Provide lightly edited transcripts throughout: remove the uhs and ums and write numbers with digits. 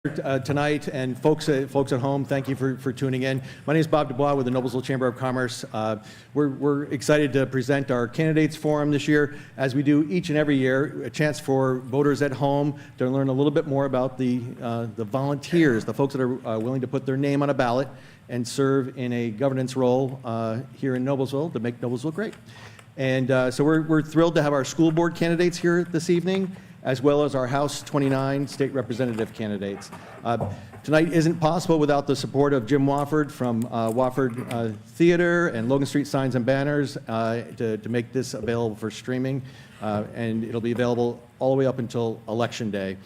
Tonight, and folks at home, thank you for tuning in. My name is Bob Dubois with the Noblesville Chamber of Commerce. We're excited to present our candidates forum this year, as we do each and every year, a chance for voters at home to learn a little bit more about the volunteers, the folks that are willing to put their name on a ballot and serve in a governance role here in Noblesville to make Noblesville great. And so we're thrilled to have our school board candidates here this evening, as well as our House 29 state representative candidates. Tonight isn't possible without the support of Jim Wofford from Wofford Theater and Logan Street Signs and Banners to make this available for streaming, and it'll be available all the way up until Election Day.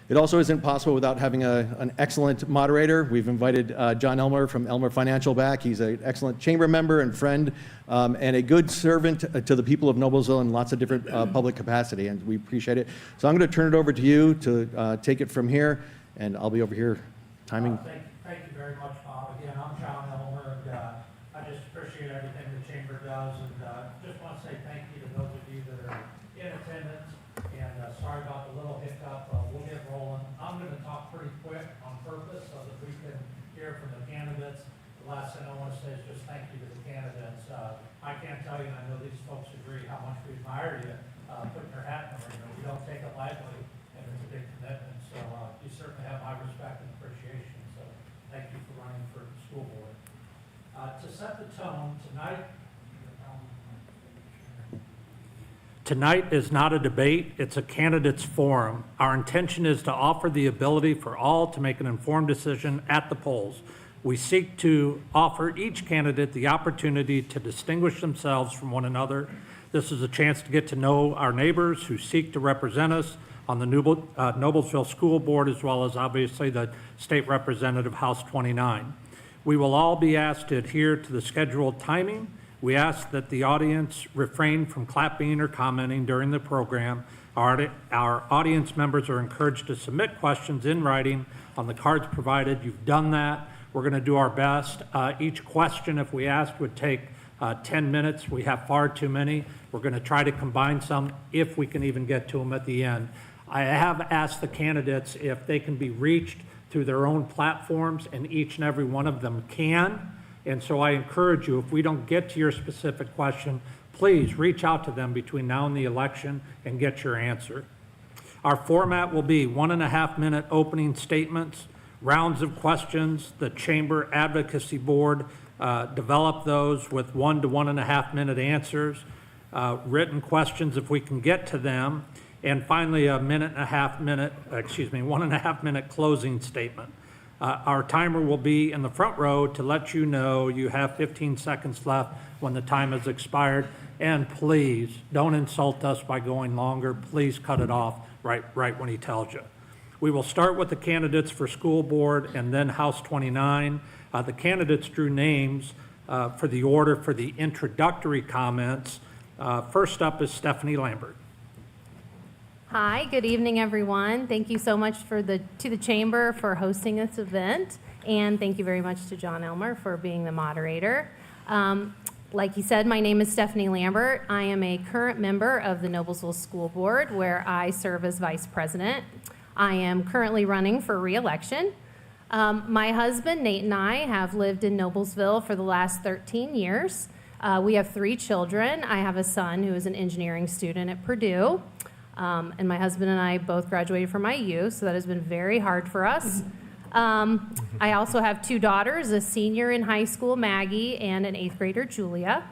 It also isn't possible without having an excellent moderator. We've invited John Elmer from Elmer Financial back. He's an excellent chamber member and friend, and a good servant to the people of Noblesville in lots of different public capacity, and we appreciate it. So I'm going to turn it over to you to take it from here, and I'll be over here timing. Thank you very much, Bob. Again, I'm John Elmer, and I just appreciate everything the chamber does, and just want to say thank you to those of you that are in attendance, and sorry about the little hiccup. We'll get rolling. I'm going to talk pretty quick on purpose so that we can hear from the candidates. The last thing I want to say is just thank you to the candidates. I can't tell you, and I know these folks agree, how much we admire you putting your hat in the ring. We don't take it lightly, and it's a big commitment. So you certainly have my respect and appreciation. So thank you for running for the school board. To set the tone, Tonight is not a debate, it's a candidates forum. Our intention is to offer the ability for all to make an informed decision at the polls. We seek to offer each candidate the opportunity to distinguish themselves from one another. This is a chance to get to know our neighbors who seek to represent us on the Noblesville School Board, as well as obviously the State Representative House 29. We will all be asked to adhere to the scheduled timing. We ask that the audience refrain from clapping or commenting during the program. Our audience members are encouraged to submit questions in writing on the cards provided. You've done that. We're going to do our best. Each question, if we asked, would take 10 minutes. We have far too many. We're going to try to combine some if we can even get to them at the end. I have asked the candidates if they can be reached through their own platforms, and each and every one of them can. And so I encourage you, if we don't get to your specific question, please reach out to them between now and the election and get your answer. Our format will be 1.5-minute opening statements, rounds of questions. The Chamber Advocacy Board develop those with 1 to 1.5-minute answers, written questions if we can get to them, and finally a 1.5-minute closing statement. Our timer will be in the front row to let you know you have 15 seconds left when the time has expired. And please don't insult us by going longer. Please cut it off right when he tells you. We will start with the candidates for school board and then House 29. The candidates drew names for the order for the introductory comments. First up is Stephanie Lambert. Hi, good evening, everyone. Thank you so much to the Chamber for hosting this event, and thank you very much to John Elmer for being the moderator. Like he said, my name is Stephanie Lambert. I am a current member of the Noblesville School Board, where I serve as vice president. I am currently running for re-election. My husband, Nate, and I have lived in Noblesville for the last 13 years. We have 3 children. I have a son who is an engineering student at Purdue. And my husband and I both graduated from IU, so that has been very hard for us. I also have 2 daughters, a senior in high school, Maggie, and an 8th grader, Julia.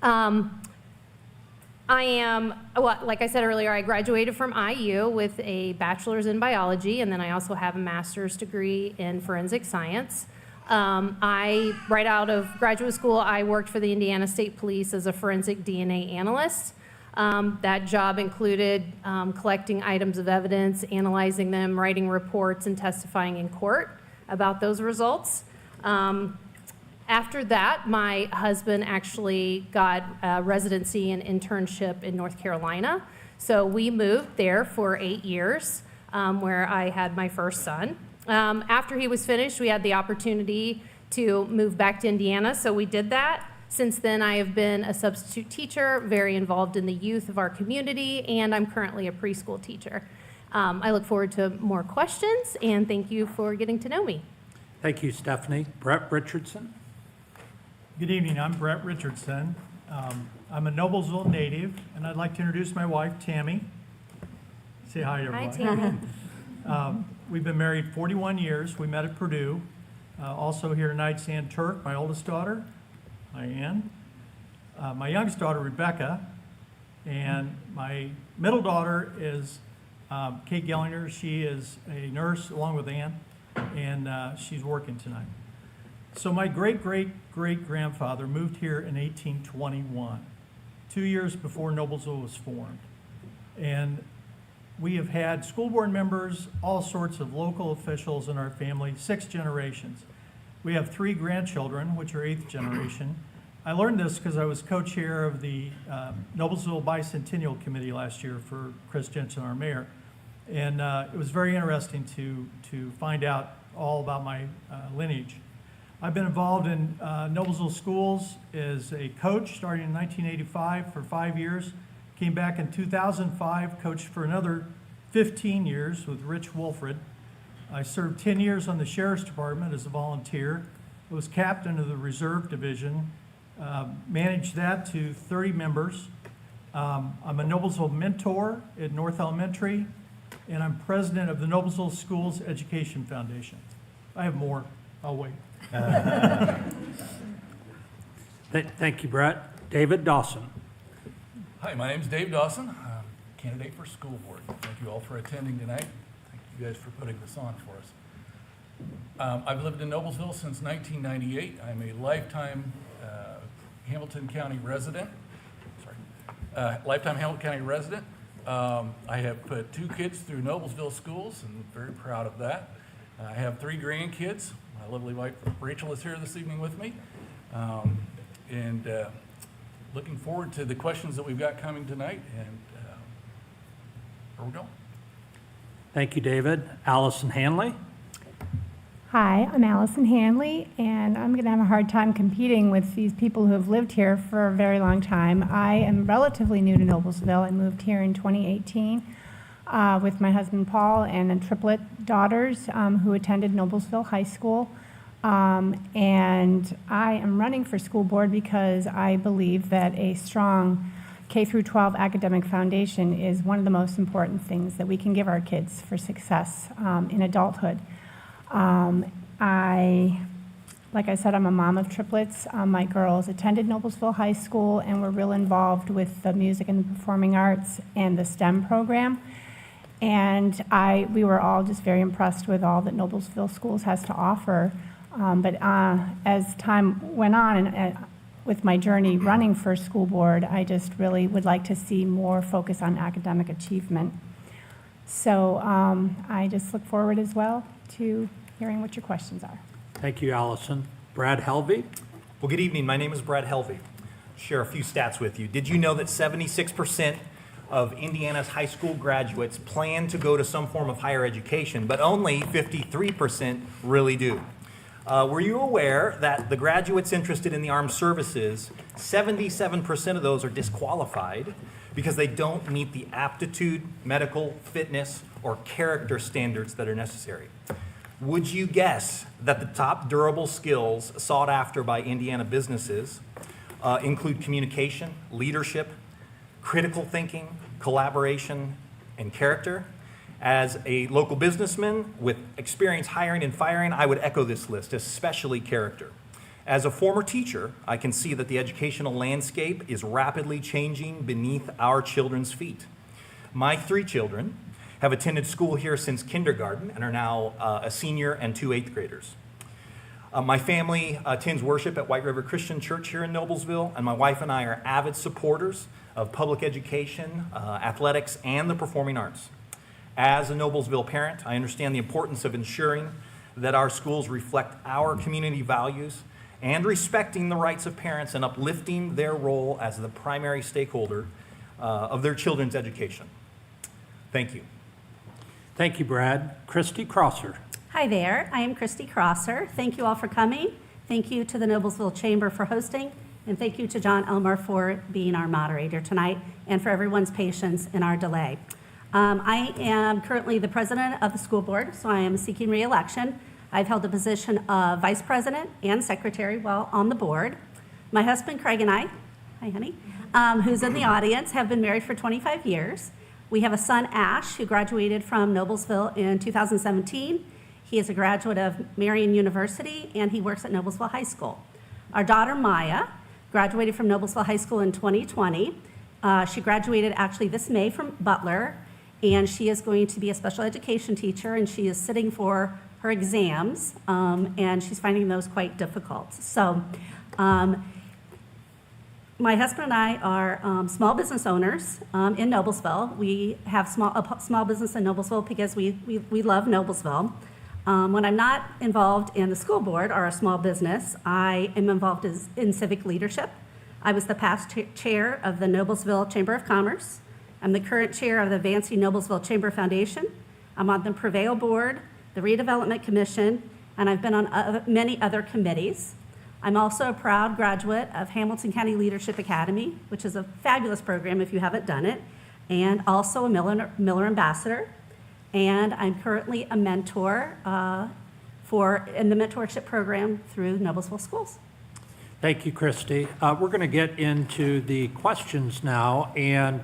I am, well, like I said earlier, I graduated from IU with a bachelor's in biology, and then I also have a master's degree in forensic science. Right out of graduate school, I worked for the Indiana State Police as a forensic DNA analyst. That job included collecting items of evidence, analyzing them, writing reports, and testifying in court about those results. After that, my husband actually got a residency and internship in North Carolina. So we moved there for 8 years, where I had my first son. After he was finished, we had the opportunity to move back to Indiana, so we did that. Since then, I have been a substitute teacher, very involved in the youth of our community, and I'm currently a preschool teacher. I look forward to more questions, and thank you for getting to know me. Thank you, Stephanie. Brett Richardson. Good evening, I'm Brett Richardson. I'm a Noblesville native, and I'd like to introduce my wife, Tammy. Say hi to Hi, everyone. Tammy. We've been married 41 years. We met at Purdue. Also here tonight, Ann Turk, my oldest daughter. Hi, Ann. My youngest daughter, Rebecca, and my middle daughter is Kate Gellinger. She is a nurse along with Ann, and she's working tonight. So my great-great-great-grandfather moved here in 1821, 2 years before Noblesville was formed. And we have had school board members, all sorts of local officials in our family, 6 generations. We have 3 grandchildren, which are 8th generation. I learned this because I was co-chair of the Noblesville Bicentennial Committee last year for Chris Jensen, our mayor. And it was very interesting to find out all about my lineage. I've been involved in Noblesville schools as a coach starting in 1985 for 5 years. Came back in 2005, coached for another 15 years with Rich Wolfred. I served 10 years on the Sheriff's Department as a volunteer. I was captain of the Reserve Division, managed that to 30 members. I'm a Noblesville mentor at North Elementary, and I'm president of the Noblesville Schools Education Foundation. I have more. I'll wait. Thank you, Brett. David Dawson. Hi, my name's Dave Dawson. I'm a candidate for school board. Thank you all for attending tonight. Thank you guys for putting this on for us. I've lived in Noblesville since 1998. I'm a lifetime Hamilton County resident. Lifetime Hamilton County resident. I have put 2 kids through Noblesville schools and very proud of that. I have 3 grandkids. My lovely wife Rachel is here this evening with me. Looking forward to the questions that we've got coming tonight, and here we go. Thank you, David. Allison Hanley. Hi, I'm Allison Hanley, and I'm going to have a hard time competing with these people who have lived here for a very long time. I am relatively new to Noblesville. I moved here in 2018 with my husband Paul and triplet daughters who attended Noblesville High School. And I am running for school board because I believe that a strong K through 12 academic foundation is one of the most important things that we can give our kids for success in adulthood. Like I said, I'm a mom of triplets. My girls attended Noblesville High School and were real involved with the music and the performing arts and the STEM program. And we were all just very impressed with all that Noblesville Schools has to offer. But as time went on and with my journey running for school board, I just really would like to see more focus on academic achievement. So I just look forward as well to hearing what your questions are. Thank you, Allison. Brad Helvey. Well, good evening. My name is Brad Helvey. Share a few stats with you. Did you know that 76% of Indiana's high school graduates plan to go to some form of higher education, but only 53% really do? Were you aware that the graduates interested in the armed services, 77% of those are disqualified because they don't meet the aptitude, medical, fitness, or character standards that are necessary? Would you guess that the top durable skills sought after by Indiana businesses include communication, leadership, critical thinking, collaboration, and character? As a local businessman with experience hiring and firing, I would echo this list, especially character. As a former teacher, I can see that the educational landscape is rapidly changing beneath our children's feet. My 3 children have attended school here since kindergarten and are now a senior and 2 8th graders. My family attends worship at White River Christian Church here in Noblesville, and my wife and I are avid supporters of public education, athletics, and the performing arts. As a Noblesville parent, I understand the importance of ensuring that our schools reflect our community values and respecting the rights of parents and uplifting their role as the primary stakeholder of their children's education. Thank you. Thank you, Brad. Christy Crosser. Hi there, I am Christy Crosser. Thank you all for coming. Thank you to the Noblesville Chamber for hosting, and thank you to John Elmer for being our moderator tonight and for everyone's patience in our delay. I am currently the president of the school board, so I am seeking re-election. I've held the position of vice president and secretary while on the board. My husband Craig and I, hi honey, who's in the audience, have been married for 25 years. We have a son, Ash, who graduated from Noblesville in 2017. He is a graduate of Marian University, and he works at Noblesville High School. Our daughter, Maya, graduated from Noblesville High School in 2020. She graduated actually this May from Butler, and she is going to be a special education teacher, and she is sitting for her exams, and she's finding those quite difficult. So my husband and I are small business owners in Noblesville. We have a small business in Noblesville because we love Noblesville. When I'm not involved in the school board or a small business, I am involved in civic leadership. I was the past chair of the Noblesville Chamber of Commerce. I'm the current chair of the Advancing Noblesville Chamber Foundation. I'm on the Prevail Board, the Redevelopment Commission, and I've been on many other committees. I'm also a proud graduate of Hamilton County Leadership Academy, which is a fabulous program if you haven't done it, and also a Miller Ambassador. And I'm currently a mentor in the mentorship program through Noblesville Schools. Thank you, Christy. We're going to get into the questions now, and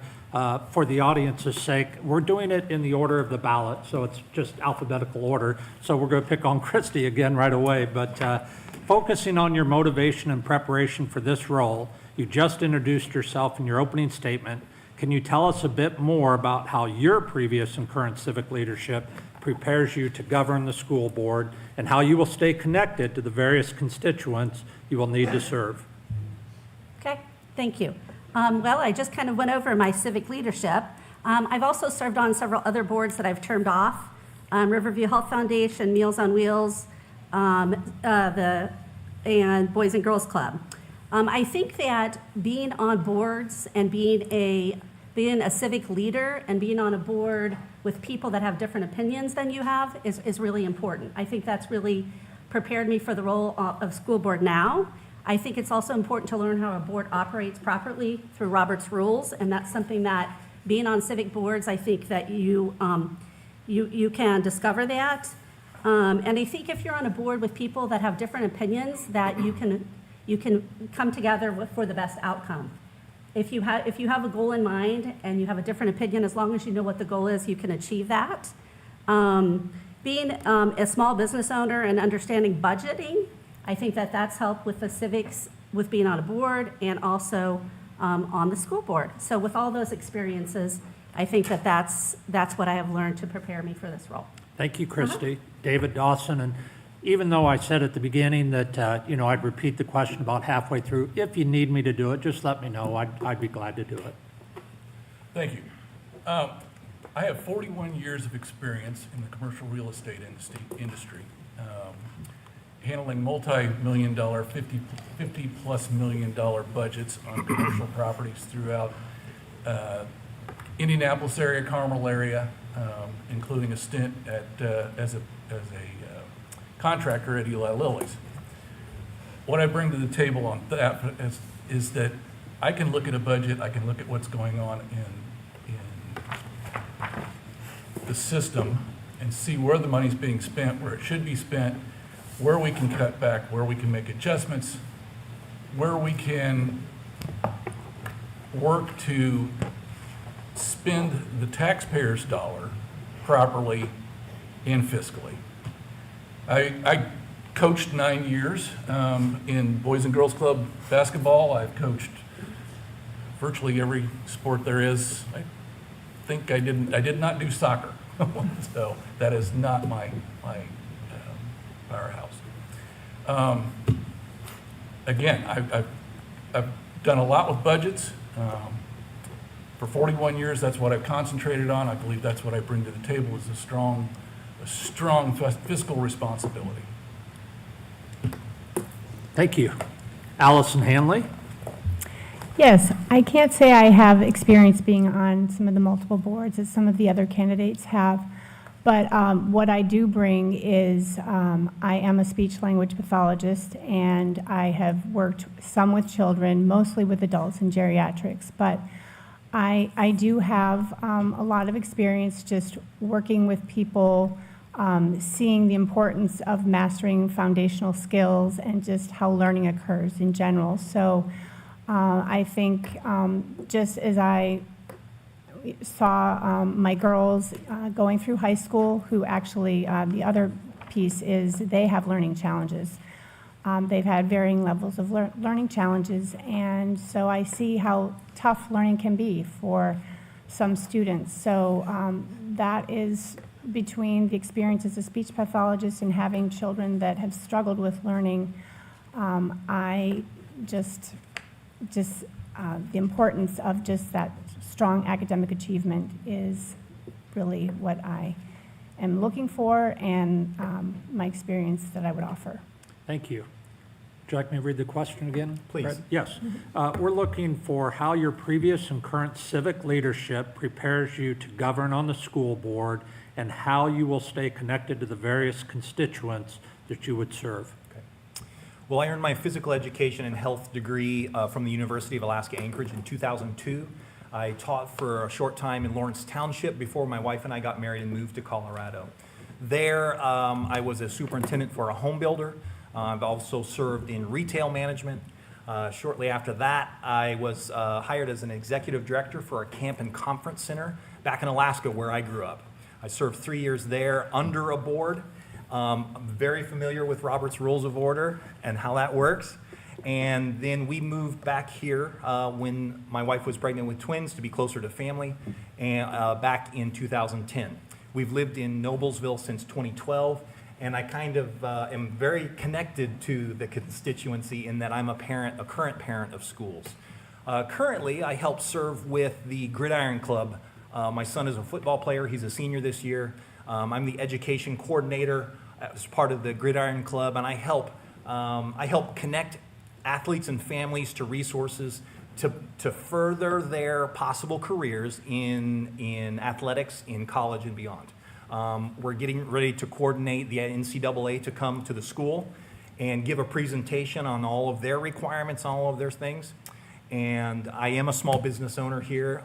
for the audience's sake, we're doing it in the order of the ballot, so it's just alphabetical order. So we're going to pick on Christy again right away, but focusing on your motivation and preparation for this role, you just introduced yourself in your opening statement. Can you tell us a bit more about how your previous and current civic leadership prepares you to govern the school board and how you will stay connected to the various constituents you will need to serve? Okay, thank you. Well, I just kind of went over my civic leadership. I've also served on several other boards that I've termed off. Riverview Health Foundation, Meals on Wheels, and Boys and Girls Club. I think that being on boards and being a civic leader and being on a board with people that have different opinions than you have is really important. I think that's really prepared me for the role of school board now. I think it's also important to learn how a board operates properly through Robert's rules, and that's something that being on civic boards, I think that you can discover that. And I think if you're on a board with people that have different opinions, that you can come together for the best outcome. If you have a goal in mind and you have a different opinion, as long as you know what the goal is, you can achieve that. Being a small business owner and understanding budgeting, I think that that's helped with the civics, with being on a board and also on the school board. So with all those experiences, I think that that's what I have learned to prepare me for this role. Thank you, Christy. David Dawson, and even though I said at the beginning that I'd repeat the question about halfway through, if you need me to do it, just let me know. I'd be glad to do it. Thank you. I have 41 years of experience in the commercial real estate industry, handling multi-million dollar, 50 plus $million budgets on commercial properties throughout Indianapolis area, Carmel area, including a stint as a contractor at Eli Lilly's. What I bring to the table on that is that I can look at a budget, I can look at what's going on in the system and see where the money's being spent, where it should be spent, where we can cut back, where we can make adjustments, where we can work to spend the taxpayer's dollar properly and fiscally. I coached 9 years in Boys and Girls Club basketball. I've coached virtually every sport there is. I think I did not do soccer, so that is not my powerhouse. Again, I've done a lot with budgets. For 41 years, that's what I've concentrated on. I believe that's what I bring to the table is a strong fiscal responsibility. Thank you. Allison Hanley? Yes, I can't say I have experience being on some of the multiple boards as some of the other candidates have, but what I do bring is I am a speech language pathologist, and I have worked some with children, mostly with adults and geriatrics, but I do have a lot of experience just working with people, seeing the importance of mastering foundational skills and just how learning occurs in general. So I think just as I saw my girls going through high school, who actually, the other piece is they have learning challenges. They've had varying levels of learning challenges, and so I see how tough learning can be for some students. So that is between the experience as a speech pathologist and having children that have struggled with learning. I just the importance of just that strong academic achievement is really what I am looking for, and my experience that I would offer. Thank you. Would you like me to read the question again? Please. Brett? Yes. We're looking for how your previous and current civic leadership prepares you to govern on the school board and how you will stay connected to the various constituents that you would serve. Well, I earned my physical education and health degree from the University of Alaska Anchorage in 2002. I taught for a short time in Lawrence Township before my wife and I got married and moved to Colorado. There, I was a superintendent for a home builder. I've also served in retail management. Shortly after that, I was hired as an executive director for a camp and conference center back in Alaska where I grew up. I served 3 years there under a board. I'm very familiar with Robert's Rules of Order and how that works. And then we moved back here when my wife was pregnant with twins to be closer to family, and back in 2010. We've lived in Noblesville since 2012, and I kind of am very connected to the constituency in that I'm a current parent of schools. Currently, I help serve with the Gridiron Club. My son is a football player. He's a senior this year. I'm the education coordinator as part of the Gridiron Club, and I help connect athletes and families to resources to further their possible careers in athletics, in college, and beyond. We're getting ready to coordinate the NCAA to come to the school and give a presentation on all of their requirements, all of their things. And I am a small business owner here.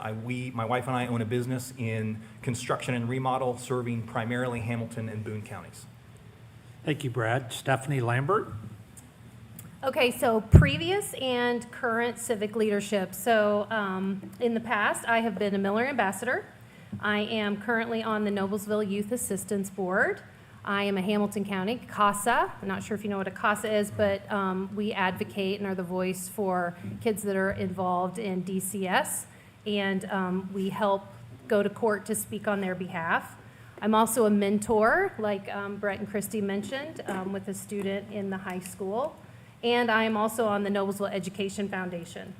My wife and I own a business in construction and remodel, serving primarily Hamilton and Boone counties. Thank you, Brad. Stephanie Lambert? Okay, so previous and current civic leadership. So in the past, I have been a Miller Ambassador. I am currently on the Noblesville Youth Assistance Board. I am a Hamilton County CASA. I'm not sure if you know what a CASA is, but we advocate and are the voice for kids that are involved in DCS, and we help go to court to speak on their behalf. I'm also a mentor, like Brett and Christy mentioned, with a student in the high school, and I am also on the Noblesville Education Foundation.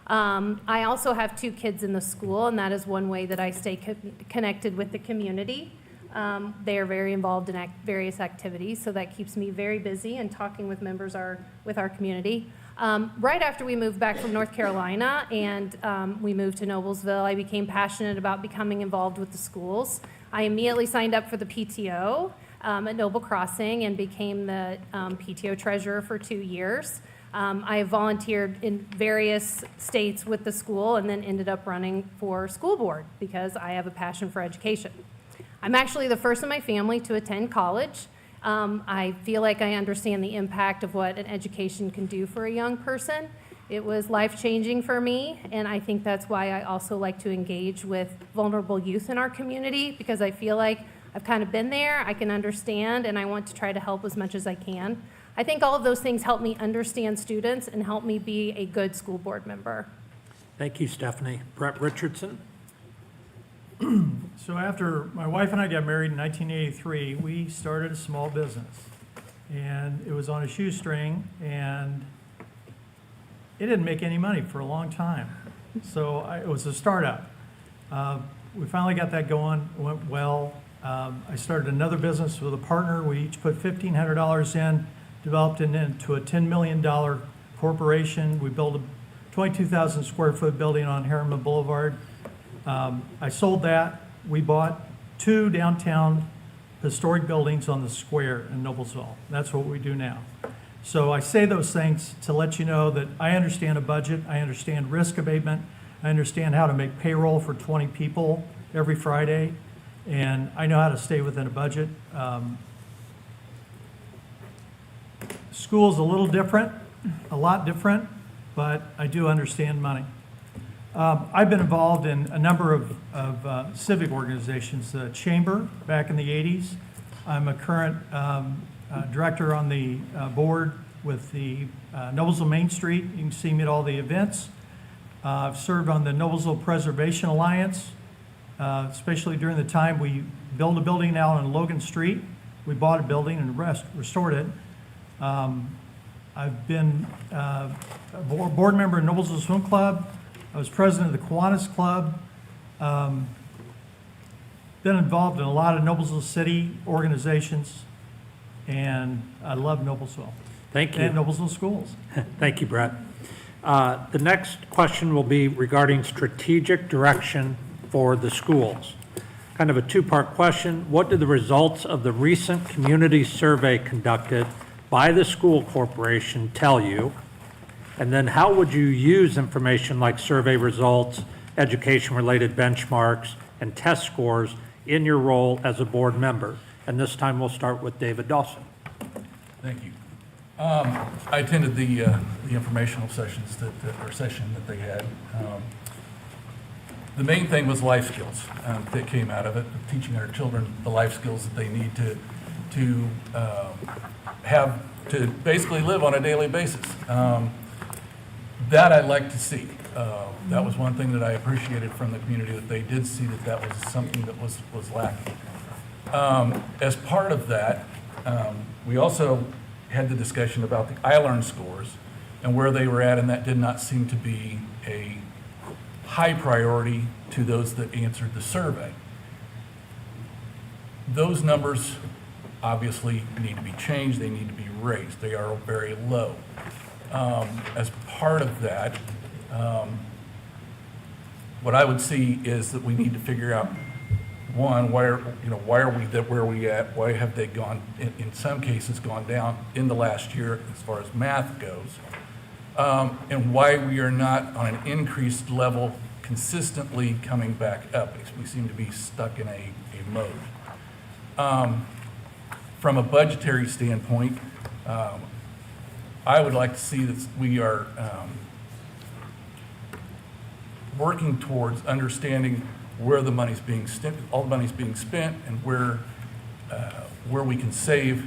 I also have 2 kids in the school, and that is one way that I stay connected with the community. They are very involved in various activities, so that keeps me very busy and talking with members with our community. Right after we moved back from North Carolina and we moved to Noblesville, I became passionate about becoming involved with the schools. I immediately signed up for the PTO at Noble Crossing and became the PTO treasurer for 2 years. I have volunteered in various states with the school and then ended up running for school board because I have a passion for education. I'm actually the first in my family to attend college. I feel like I understand the impact of what an education can do for a young person. It was life-changing for me, and I think that's why I also like to engage with vulnerable youth in our community, because I feel like I've kind of been there, I can understand, and I want to try to help as much as I can. I think all of those things help me understand students and help me be a good school board member. Thank you, Stephanie. Brett Richardson? So after my wife and I got married in 1983, we started a small business. And it was on a shoestring, and it didn't make any money for a long time. So it was a startup. We finally got that going, it went well. I started another business with a partner. We each put $1,500 in, developed it into a $10 million corporation. We built a 22,000 square foot building on Harriman Boulevard. I sold that. We bought 2 downtown historic buildings on the square in Noblesville. That's what we do now. So I say those things to let you know that I understand a budget, I understand risk abatement, I understand how to make payroll for 20 people every Friday, and I know how to stay within a budget. School's a little different, a lot different, but I do understand money. I've been involved in a number of civic organizations, the Chamber back in the 80s. I'm a current director on the board with the Noblesville Main Street. You can see me at all the events. I've served on the Noblesville Preservation Alliance, especially during the time we built a building now on Logan Street. We bought a building and restored it. I've been a board member in Noblesville Swim Club. I was president of the Kiwanis Club. Been involved in a lot of Noblesville City organizations, and I love Noblesville. Thank you. And Noblesville schools. Thank you, Brett. The next question will be regarding strategic direction for the schools. Kind of a two-part question. What did the results of the recent community survey conducted by the school corporation tell you? And then how would you use information like survey results, education-related benchmarks, and test scores in your role as a board member? And this time we'll start with David Dawson. Thank you. I attended the informational sessions session that they had. The main thing was life skills that came out of it, teaching our children the life skills that they need to have to basically live on a daily basis. That I'd like to see. That was one thing that I appreciated from the community, that they did see that that was something that was lacking. As part of that, we also had the discussion about the iLearn scores and where they were at, and that did not seem to be a high priority to those that answered the survey. Those numbers obviously need to be changed, they need to be raised. They are very low. As part of that, what I would see is that we need to figure out, one, why are we where we at? Why have they gone, in some cases, gone down in the last year as far as math goes? And why we are not on an increased level consistently coming back up. We seem to be stuck in a mode. From a budgetary standpoint, I would like to see that we are working towards understanding where the money's being spent, all the money's being spent, and where we can save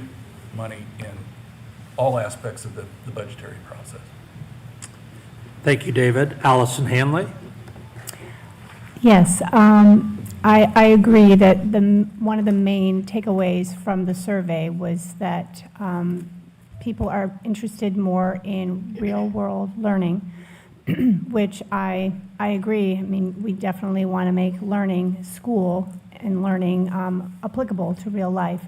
money in all aspects of the budgetary process. Thank you, David. Allison Hanley? Yes, I agree that one of the main takeaways from the survey was that people are interested more in real-world learning, which I agree. I mean, we definitely want to make learning school and learning applicable to real life.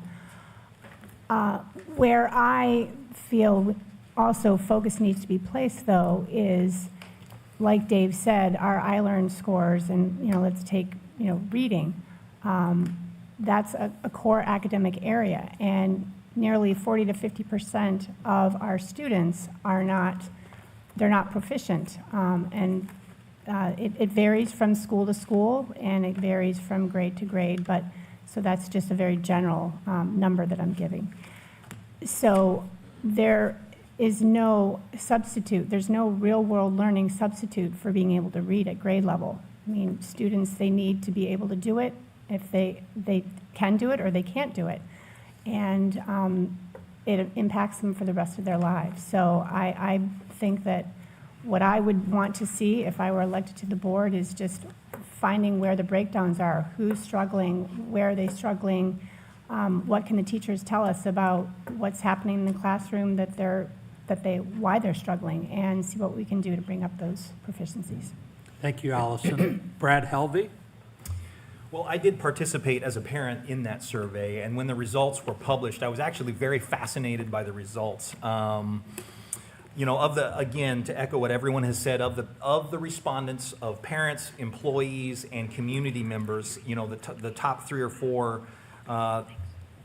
Where I feel also focus needs to be placed, though, is, like Dave said, our iLearn scores, and let's take reading. That's a core academic area, and nearly 40 to 50% of our students are not. They're not proficient, and it varies from school to school, and it varies from grade to grade, but so that's just a very general number that I'm giving. So there is no substitute, there's no real-world learning substitute for being able to read at grade level. I mean, students, they need to be able to do it if they can do it or they can't do it, and it impacts them for the rest of their lives. So I think that what I would want to see if I were elected to the board is just finding where the breakdowns are, who's struggling, where are they struggling, what can the teachers tell us about what's happening in the classroom why they're struggling, and see what we can do to bring up those proficiencies. Thank you, Allison. Brad Helvey? Well, I did participate as a parent in that survey, and when the results were published, I was actually very fascinated by the results. Again, to echo what everyone has said, of the respondents, of parents, employees, and community members, the top 3 or 4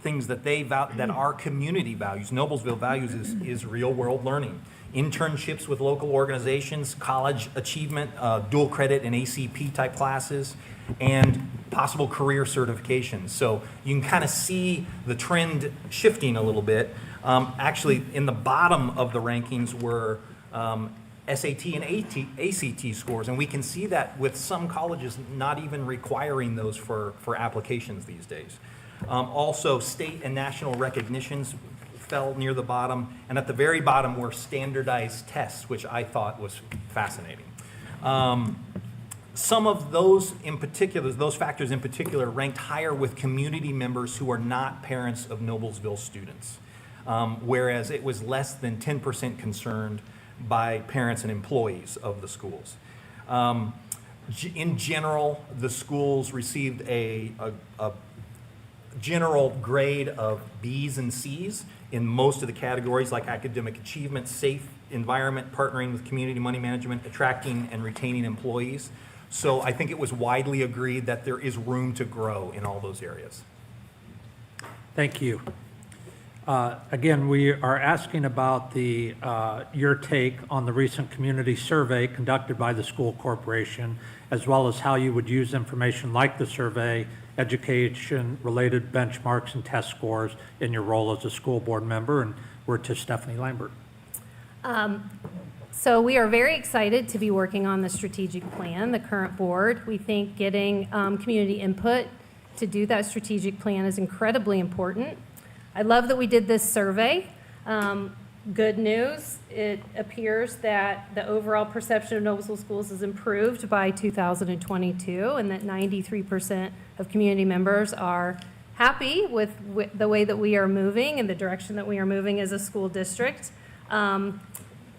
things that that our community values, Noblesville values, is real world learning. Internships with local organizations, college achievement, dual credit and ACP type classes, and possible career certifications. So you can kind of see the trend shifting a little bit. Actually, in the bottom of the rankings were SAT and ACT scores, and we can see that with some colleges not even requiring those for applications these days. Also, state and national recognitions fell near the bottom, and at the very bottom were standardized tests, which I thought was fascinating. Some of those in particular, those factors in particular, ranked higher with community members who are not parents of Noblesville students, whereas it was less than 10% concerned by parents and employees of the schools. In general, the schools received a general grade of B's and C's in most of the categories, like academic achievement, safe environment, partnering with community money management, attracting and retaining employees. So I think it was widely agreed that there is room to grow in all those areas. Thank you. Again, we are asking about your take on the recent community survey conducted by the school corporation, as well as how you would use information like the survey, education-related benchmarks and test scores in your role as a school board member. And we're to Stephanie Lambert. So we are very excited to be working on the strategic plan, the current board. We think getting community input to do that strategic plan is incredibly important. I love that we did this survey. Good news, it appears that the overall perception of Noblesville schools has improved by 2022, and that 93% of community members are happy with the way that we are moving and the direction that we are moving as a school district.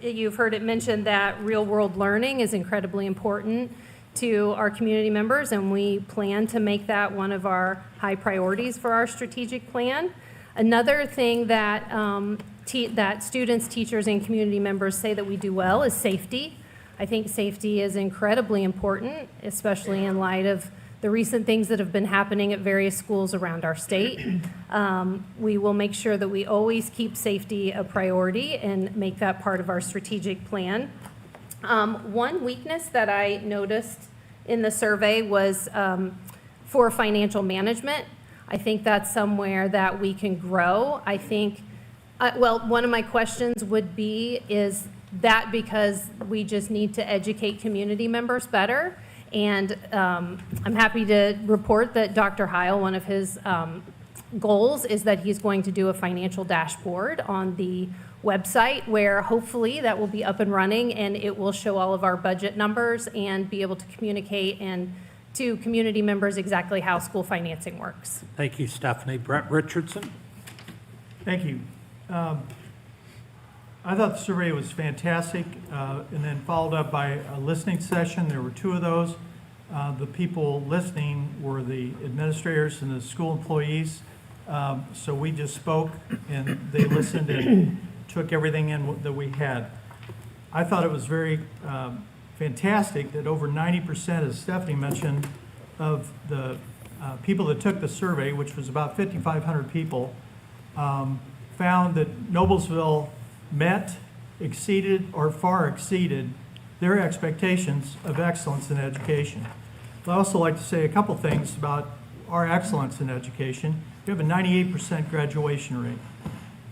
You've heard it mentioned that real-world learning is incredibly important to our community members, and we plan to make that one of our high priorities for our strategic plan. Another thing that that students, teachers, and community members say that we do well is safety. I think safety is incredibly important, especially in light of the recent things that have been happening at various schools around our state. We will make sure that we always keep safety a priority and make that part of our strategic plan. One weakness that I noticed in the survey was for financial management. I think that's somewhere that we can grow. I think, well, one of my questions would be, is that because we just need to educate community members better? And I'm happy to report that Dr. Heil, one of his goals is that he's going to do a financial dashboard on the website where hopefully that will be up and running, and it will show all of our budget numbers and be able to communicate and to community members exactly how school financing works. Thank you, Stephanie. Brett Richardson. Thank you. I thought the survey was fantastic, and then followed up by a listening session. There were two of those. The people listening were the administrators and the school employees. So we just spoke, and they listened and took everything in that we had. I thought it was very fantastic that over 90%, as Stephanie mentioned, of the people that took the survey, which was about 5,500 people, found that Noblesville met, exceeded, or far exceeded their expectations of excellence in education. I'd also like to say a couple things about our excellence in education. We have a 98% graduation rate.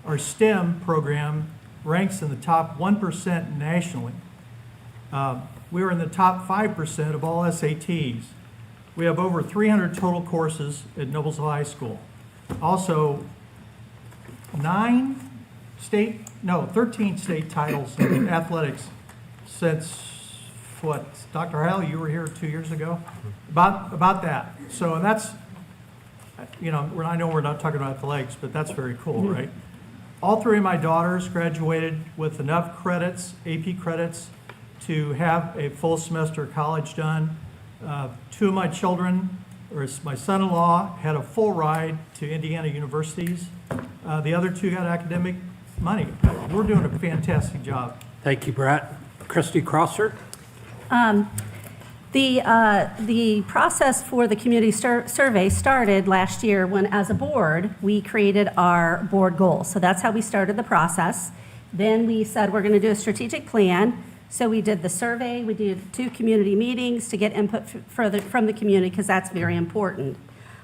Our STEM program ranks in the top 1% nationally. We are in the top 5% of all SATs. We have over 300 total courses at Noblesville High School. Also, 13 state titles in athletics since, what, Dr. Heil, you were here 2 years ago? About that. So, and that's, you know, I know we're not talking about athletics, but that's very cool, right? All three of my daughters graduated with enough credits, AP credits, to have a full semester of college done. Two of my children, or my son-in-law, had a full ride to Indiana universities. The other two got academic money. We're doing a fantastic job. Thank you, Brett. Christy Crosser. The process for the community survey started last year when, as a board, we created our board goals. So that's how we started the process. Then we said we're going to do a strategic plan. So we did the survey, we did 2 community meetings to get input from the community, because that's very important.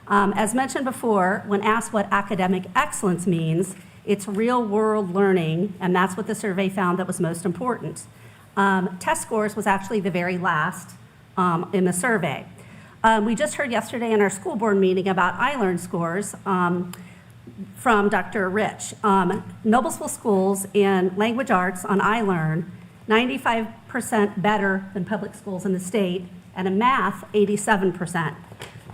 As mentioned before, when asked what academic excellence means, it's real-world learning, and that's what the survey found that was most important. Test scores was actually the very last in the survey. We just heard yesterday in our school board meeting about iLearn scores from Dr. Rich. Noblesville schools in language arts on iLearn, 95% better than public schools in the state, and in math, 87%.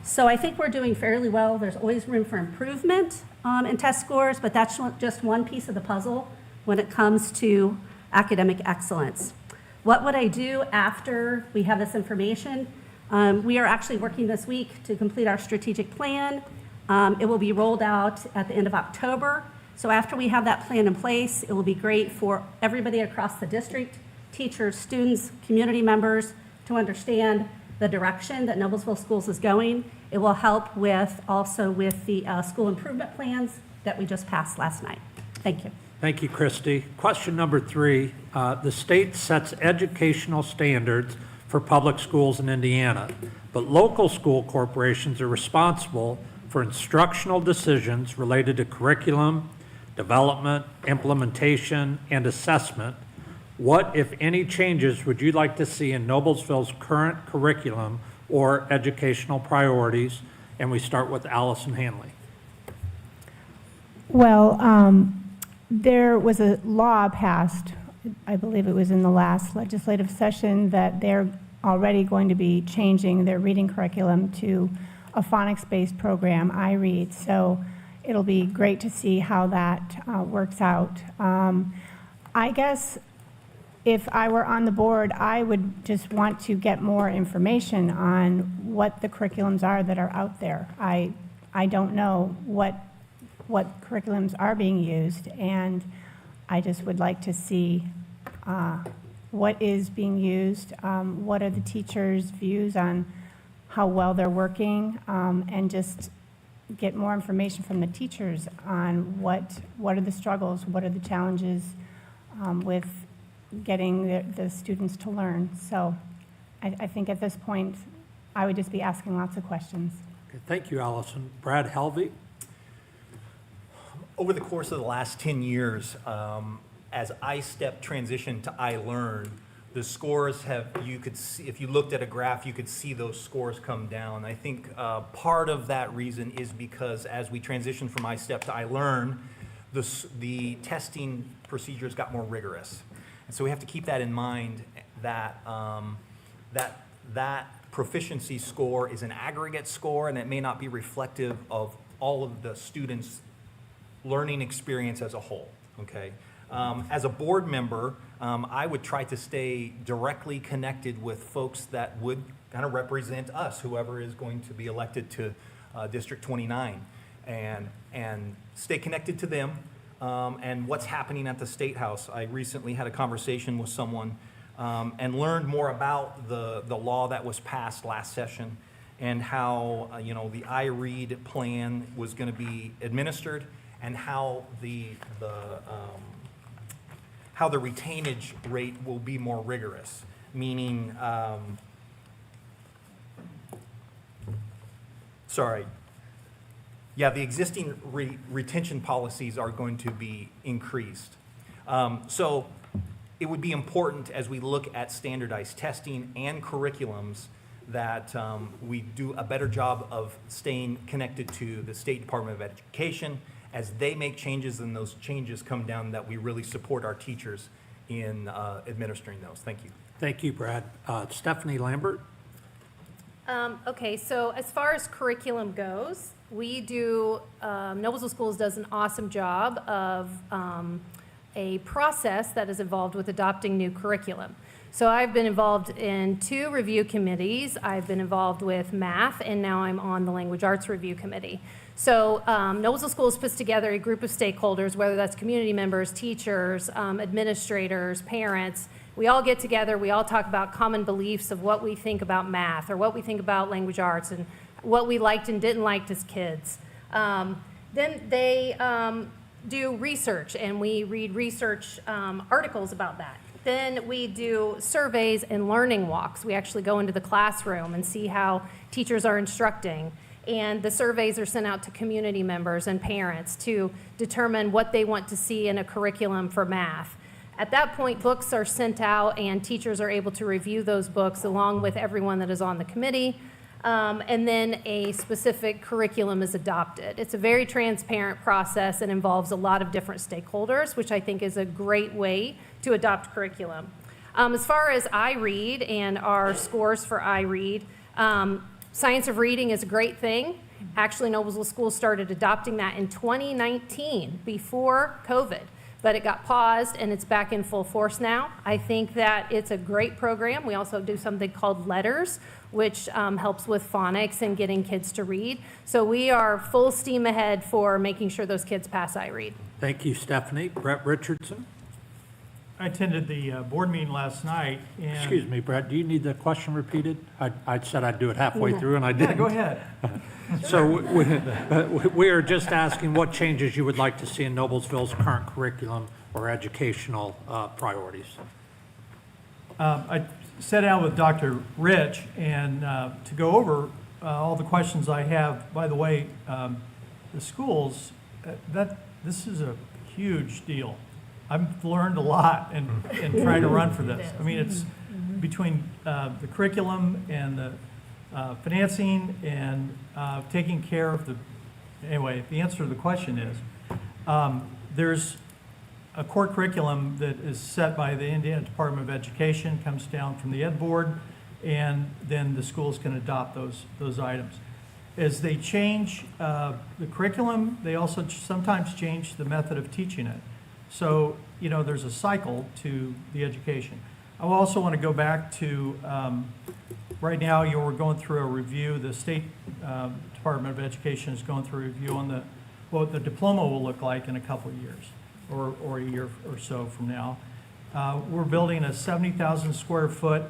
So I think we're doing fairly well. There's always room for improvement in test scores, but that's just one piece of the puzzle when it comes to academic excellence. What would I do after we have this information? We are actually working this week to complete our strategic plan. It will be rolled out at the end of October. So after we have that plan in place, it will be great for everybody across the district, teachers, students, community members, to understand the direction that Noblesville Schools is going. It will help also with the school improvement plans that we just passed last night. Thank you. Thank you, Christy. Question number 3, the state sets educational standards for public schools in Indiana, but local school corporations are responsible for instructional decisions related to curriculum, development, implementation, and assessment. What, if any, changes would you like to see in Noblesville's current curriculum or educational priorities? And we start with Allison Hanley. Well, there was a law passed, I believe it was in the last legislative session, that they're already going to be changing their reading curriculum to a phonics-based program, iRead. So it'll be great to see how that works out. I guess if I were on the board, I would just want to get more information on what the curriculums are that are out there. I don't know what curriculums are being used, and I just would like to see what is being used, what are the teachers' views on how well they're working, and just get more information from the teachers on what are the struggles, what are the challenges with getting the students to learn. So I think at this point, I would just be asking lots of questions. Okay, thank you, Allison. Brad Helvey? Over the course of the last 10 years, as iStep transitioned to iLearn, the scores you could see, if you looked at a graph, you could see those scores come down. I think part of that reason is because as we transitioned from iStep to iLearn, the testing procedures got more rigorous. And so we have to keep that in mind, that that proficiency score is an aggregate score, and it may not be reflective of all of the students' learning experience as a whole, okay? As a board member, I would try to stay directly connected with folks that would kind of represent us, whoever is going to be elected to District 29, and stay connected to them and what's happening at the State House. I recently had a conversation with someone and learned more about the law that was passed last session and how the iRead plan was going to be administered, and how the retainage rate will be more rigorous, meaning, the existing retention policies are going to be increased. So it would be important as we look at standardized testing and curriculums that we do a better job of staying connected to the State Department of Education as they make changes and those changes come down, that we really support our teachers in administering those. Thank you. Thank you, Brad. Stephanie Lambert? Okay, so as far as curriculum goes, we do, Noblesville Schools does an awesome job of a process that is involved with adopting new curriculum. So I've been involved in 2 review committees. I've been involved with math, and now I'm on the language arts review committee. So Noblesville Schools puts together a group of stakeholders, whether that's community members, teachers, administrators, parents, we all get together, we all talk about common beliefs of what we think about math or what we think about language arts and what we liked and didn't like as kids. Then they do research, and we read research articles about that. Then we do surveys and learning walks. We actually go into the classroom and see how teachers are instructing. And the surveys are sent out to community members and parents to determine what they want to see in a curriculum for math. At that point, books are sent out and teachers are able to review those books along with everyone that is on the committee. And then a specific curriculum is adopted. It's a very transparent process and involves a lot of different stakeholders, which I think is a great way to adopt curriculum. As far as iRead and our scores for iRead, Science of Reading is a great thing. Actually, Noblesville Schools started adopting that in 2019, before COVID, but it got paused and it's back in full force now. I think that it's a great program. We also do something called Letters, which helps with phonics and getting kids to read. So we are full steam ahead for making sure those kids pass iRead. Thank you, Stephanie. Brett Richardson? I attended the board meeting last night, and... Excuse me, Brett, do you need the question repeated? I said I'd do it halfway through, and I didn't. Yeah, go ahead. So we are just asking what changes you would like to see in Noblesville's current curriculum or educational priorities. I sat down with Dr. Rich and to go over all the questions I have. By the way, the schools, this is a huge deal. I've learned a lot in trying to run for this. I mean, it's between the curriculum and the financing and taking care of the, anyway, the answer to the question is, there's a core curriculum that is set by the Indiana Department of Education, comes down from the Ed Board, and then the schools can adopt those items. As they change the curriculum, they also sometimes change the method of teaching it. So, you know, there's a cycle to the education. I also want to go back to, right now, we're going through a review. The State Department of Education is going through a review on what the diploma will look like in a couple of years, or a year or so from now. We're building a 70,000 square foot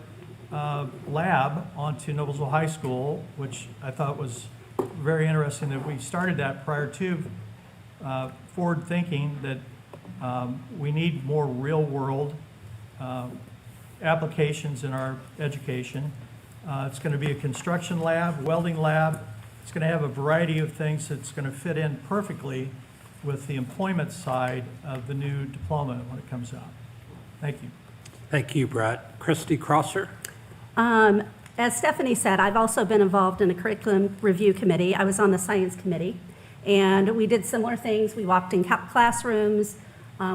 lab onto Noblesville High School, which I thought was very interesting that we started that prior to forward thinking that we need more real world applications in our education. It's going to be a construction lab, welding lab. It's going to have a variety of things that's going to fit in perfectly with the employment side of the new diploma when it comes out. Thank you. Thank you, Brett. Christy Crosser? As Stephanie said, I've also been involved in a curriculum review committee. I was on the science committee, and we did similar things. We walked in classrooms,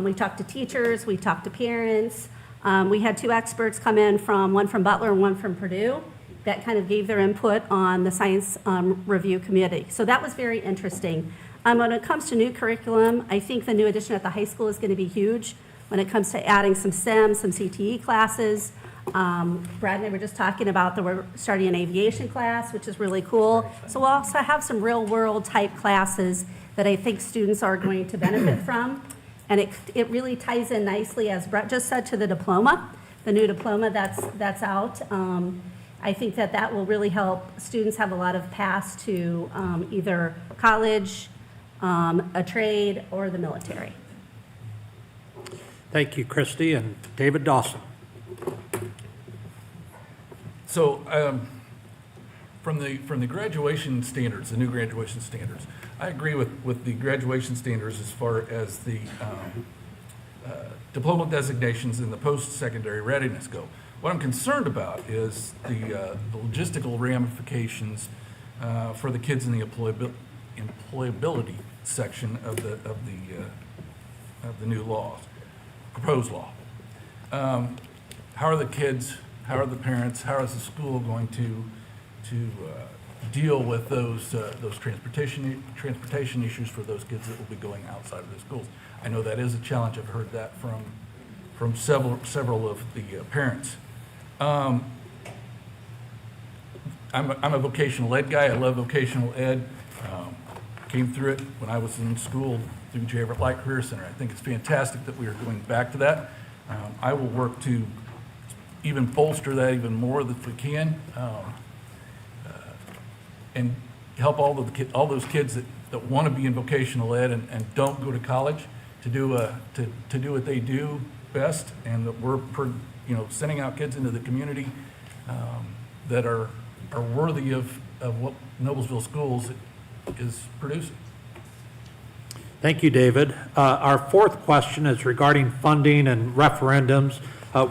we talked to teachers, we talked to parents. We had two experts come in, one from Butler and one from Purdue, that kind of gave their input on the science review committee. So that was very interesting. When it comes to new curriculum, I think the new addition at the high school is going to be huge when it comes to adding some STEM, some CTE classes. Brad and I were just talking about that we're starting an aviation class, which is really cool. So we'll also have some real world type classes that I think students are going to benefit from. And it really ties in nicely, as Brett just said, to the diploma, the new diploma that's out. I think that will really help students have a lot of paths to either college, a trade, or the military. Thank you, Christy. And David Dawson? So from the graduation standards, the new graduation standards, I agree with the graduation standards as far as the diploma designations and the post-secondary readiness go. What I'm concerned about is the logistical ramifications for the kids in the employability section of the new laws, proposed law. How are the kids? How are the parents? How is the school going to deal with those transportation issues for those kids that will be going outside of the schools? I know that is a challenge. I've heard that from several of the parents. I'm a vocational ed guy. I love vocational ed. Came through it when I was in school through J. Everett Light Career Center. I think it's fantastic that we are going back to that. I will work to even bolster that even more if we can, and help all those kids that want to be in vocational ed and don't go to college to do what they do best, and that we're sending out kids into the community that are worthy of what Noblesville Schools is producing. Thank you, David. Our fourth question is regarding funding and referendums.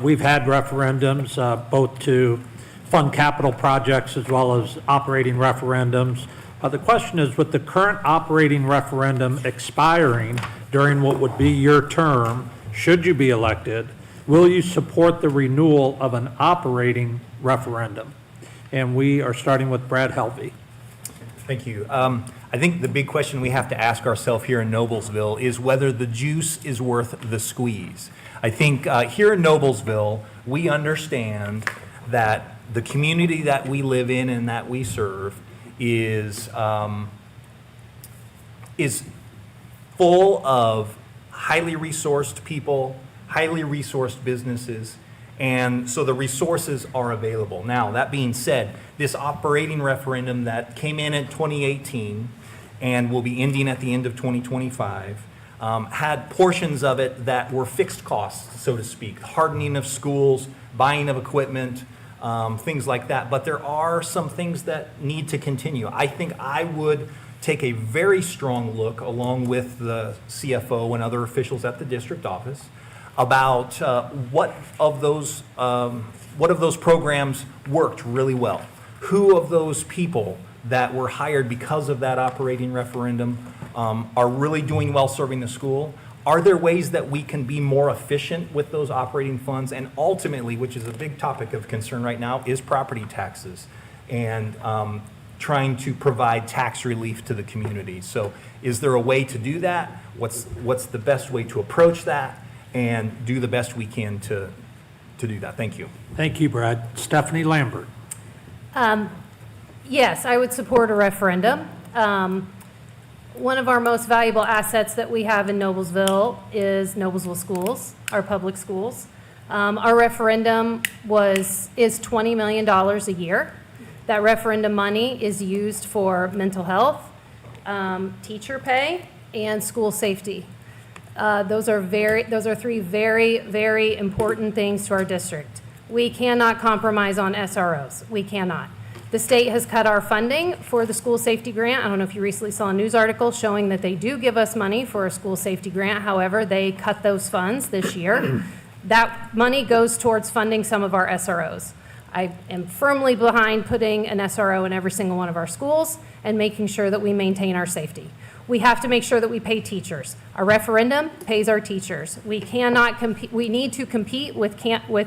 We've had referendums both to fund capital projects as well as operating referendums. The question is, with the current operating referendum expiring during what would be your term, should you be elected, will you support the renewal of an operating referendum? And we are starting with Brad Helvey. Thank you. I think the big question we have to ask ourselves here in Noblesville is whether the juice is worth the squeeze. I think here in Noblesville, we understand that the community that we live in and that we serve is full of highly resourced people, highly resourced businesses, and so the resources are available. Now, that being said, this operating referendum that came in 2018 and will be ending at the end of 2025 had portions of it that were fixed costs, so to speak, hardening of schools, buying of equipment, things like that. But there are some things that need to continue. I think I would take a very strong look, along with the CFO and other officials at the district office, about what of those programs worked really well. Who of those people that were hired because of that operating referendum are really doing well serving the school? Are there ways that we can be more efficient with those operating funds? And ultimately, which is a big topic of concern right now, is property taxes and trying to provide tax relief to the community. So is there a way to do that? What's the best way to approach that and do the best we can to do that? Thank you. Thank you, Brad. Stephanie Lambert. Yes, I would support a referendum. One of our most valuable assets that we have in Noblesville is Noblesville Schools, our public schools. Our referendum is $20 million a year. That referendum money is used for mental health, teacher pay, and school safety. Those are three very, very important things to our district. We cannot compromise on SROs. We cannot. The state has cut our funding for the school safety grant. I don't know if you recently saw a news article showing that they do give us money for a school safety grant. However, they cut those funds this year. That money goes towards funding some of our SROs. I am firmly behind putting an SRO in every single one of our schools and making sure that we maintain our safety. We have to make sure that we pay teachers. A referendum pays our teachers. We cannot compete. We need to compete with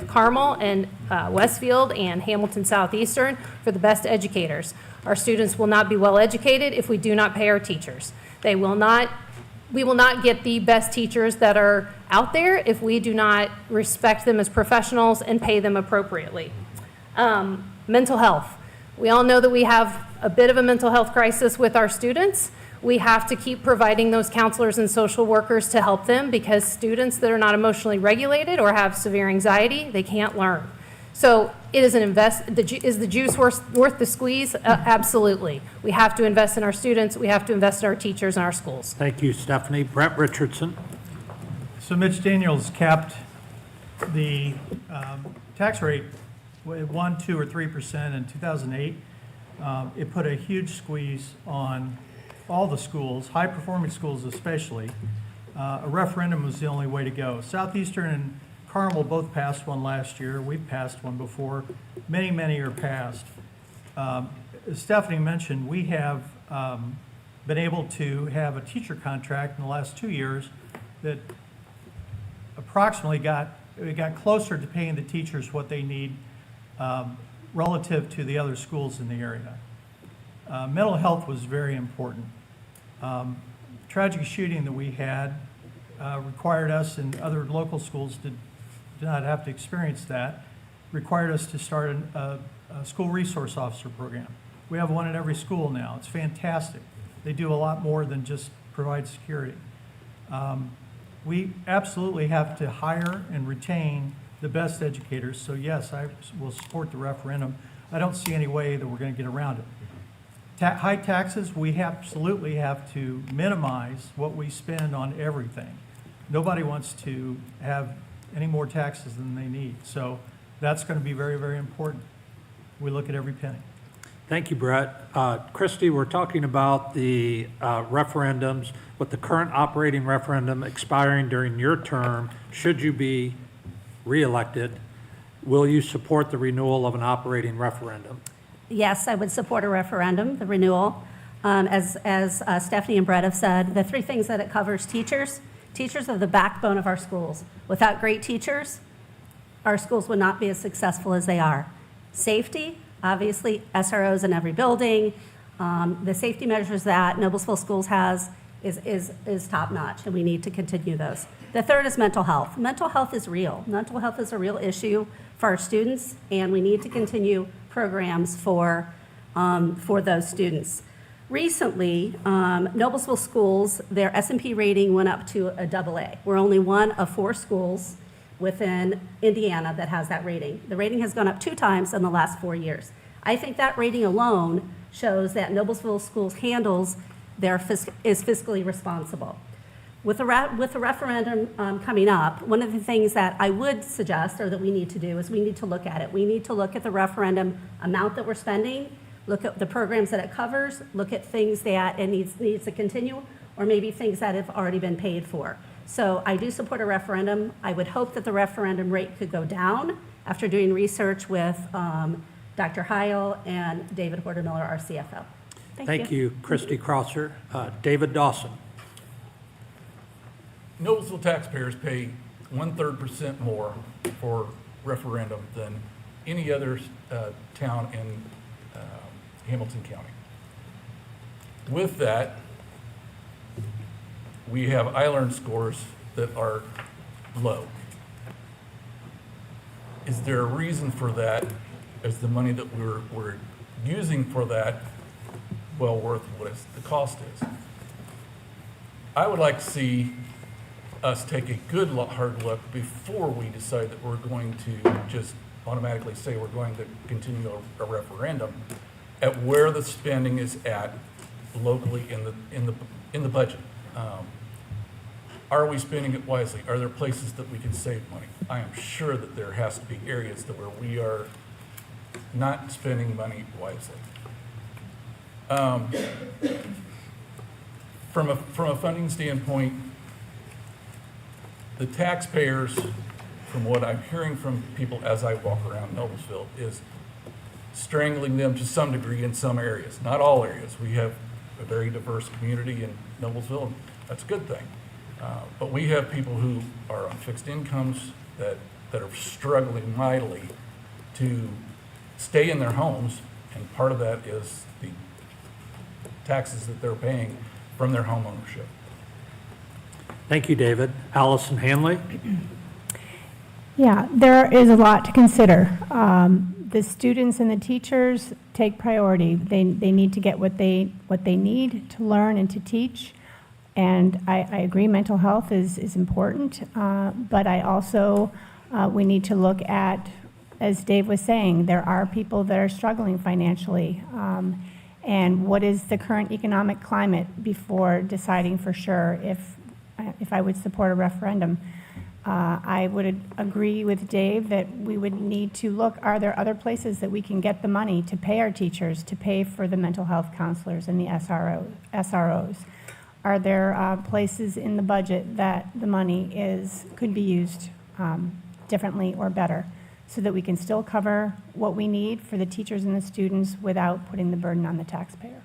Carmel and Westfield and Hamilton Southeastern for the best educators. Our students will not be well educated if we do not pay our teachers. We will not get the best teachers that are out there if we do not respect them as professionals and pay them appropriately. Mental health. We all know that we have a bit of a mental health crisis with our students. We have to keep providing those counselors and social workers to help them, because students that are not emotionally regulated or have severe anxiety, they can't learn. So it is is the juice worth the squeeze? Absolutely. We have to invest in our students. We have to invest in our teachers and our schools. Thank you, Stephanie. Brent Richardson. So Mitch Daniels capped the tax rate at 1, 2, or 3% in 2008. It put a huge squeeze on all the schools, high-performing schools especially. A referendum was the only way to go. Southeastern and Carmel both passed one last year. We've passed one before. Many, many are passed. As Stephanie mentioned, we have been able to have a teacher contract in the last 2 years that approximately got closer to paying the teachers what they need relative to the other schools in the area. Mental health was very important. Tragic shooting that we had required us, and other local schools did not have to experience that, required us to start a school resource officer program. We have one at every school now. It's fantastic. They do a lot more than just provide security. We absolutely have to hire and retain the best educators. So yes, I will support the referendum. I don't see any way that we're going to get around it. High taxes, we absolutely have to minimize what we spend on everything. Nobody wants to have any more taxes than they need. So that's going to be very, very important. We look at every penny. Thank you, Brett. Christy, we're talking about the referendums, with the current operating referendum expiring during your term. Should you be reelected, will you support the renewal of an operating referendum? Yes, I would support a referendum, the renewal. As Stephanie and Brett have said, the three things that it covers: teachers. Teachers are the backbone of our schools. Without great teachers, our schools would not be as successful as they are. Safety, obviously, SROs in every building. The safety measures that Noblesville Schools has is top-notch, and we need to continue those. The third is mental health. Mental health is real. Mental health is a real issue for our students, and we need to continue programs for those students. Recently, Noblesville Schools, their S&P rating went up to a AA. We're only one of 4 schools within Indiana that has that rating. The rating has gone up 2 times in the last 4 years. I think that rating alone shows that Noblesville Schools handles is fiscally responsible. With the referendum coming up, one of the things that I would suggest, or that we need to do, is we need to look at it. We need to look at the referendum amount that we're spending, look at the programs that it covers, look at things that it needs to continue, or maybe things that have already been paid for. So I do support a referendum. I would hope that the referendum rate could go down after doing research with Dr. Heil and David Horder-Miller, our CFO. Thank you, Christy Crosser. David Dawson. Noblesville taxpayers pay 1/3% more for referendum than any other town in Hamilton County. With that, we have I-Learn scores that are low. Is there a reason for that? Is the money that we're using for that well worth what the cost is? I would like to see us take a good hard look before we decide that we're going to just automatically say we're going to continue a referendum at where the spending is at locally in the budget. Are we spending it wisely? Are there places that we can save money? I am sure that there has to be areas that where we are not spending money wisely. From a funding standpoint, the taxpayers, from what I'm hearing from people as I walk around Noblesville, is strangling them to some degree in some areas, not all areas. We have a very diverse community in Noblesville, and that's a good thing. But we have people who are on fixed incomes that are struggling mightily to stay in their homes, and part of that is the taxes that they're paying from their home ownership. Thank you, David. Allison Hanley. Yeah, there is a lot to consider. The students and the teachers take priority. They need to get what they need to learn and to teach. And I agree mental health is important, but I also, we need to look at, as Dave was saying, there are people that are struggling financially. And what is the current economic climate before deciding for sure if I would support a referendum. I would agree with Dave that we would need to look, are there other places that we can get the money to pay our teachers, to pay for the mental health counselors and the SROs? Are there places in the budget that the money could be used differently or better so that we can still cover what we need for the teachers and the students without putting the burden on the taxpayer?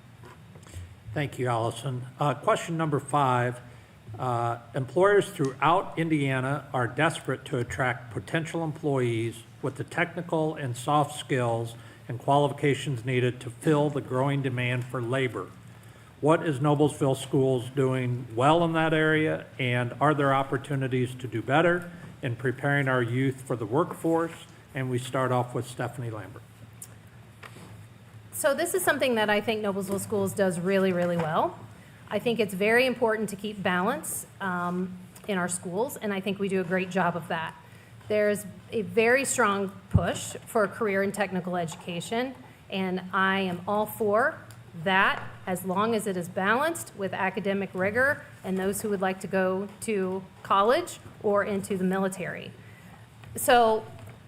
Thank you, Allison. Question number 5. Employers throughout Indiana are desperate to attract potential employees with the technical and soft skills and qualifications needed to fill the growing demand for labor. What is Noblesville Schools doing well in that area, and are there opportunities to do better in preparing our youth for the workforce? And we start off with Stephanie Lambert. So this is something that I think Noblesville Schools does really, really well. I think it's very important to keep balance in our schools, and I think we do a great job of that. There's a very strong push for career and technical education, and I am all for that as long as it is balanced with academic rigor and those who would like to go to college or into the military. So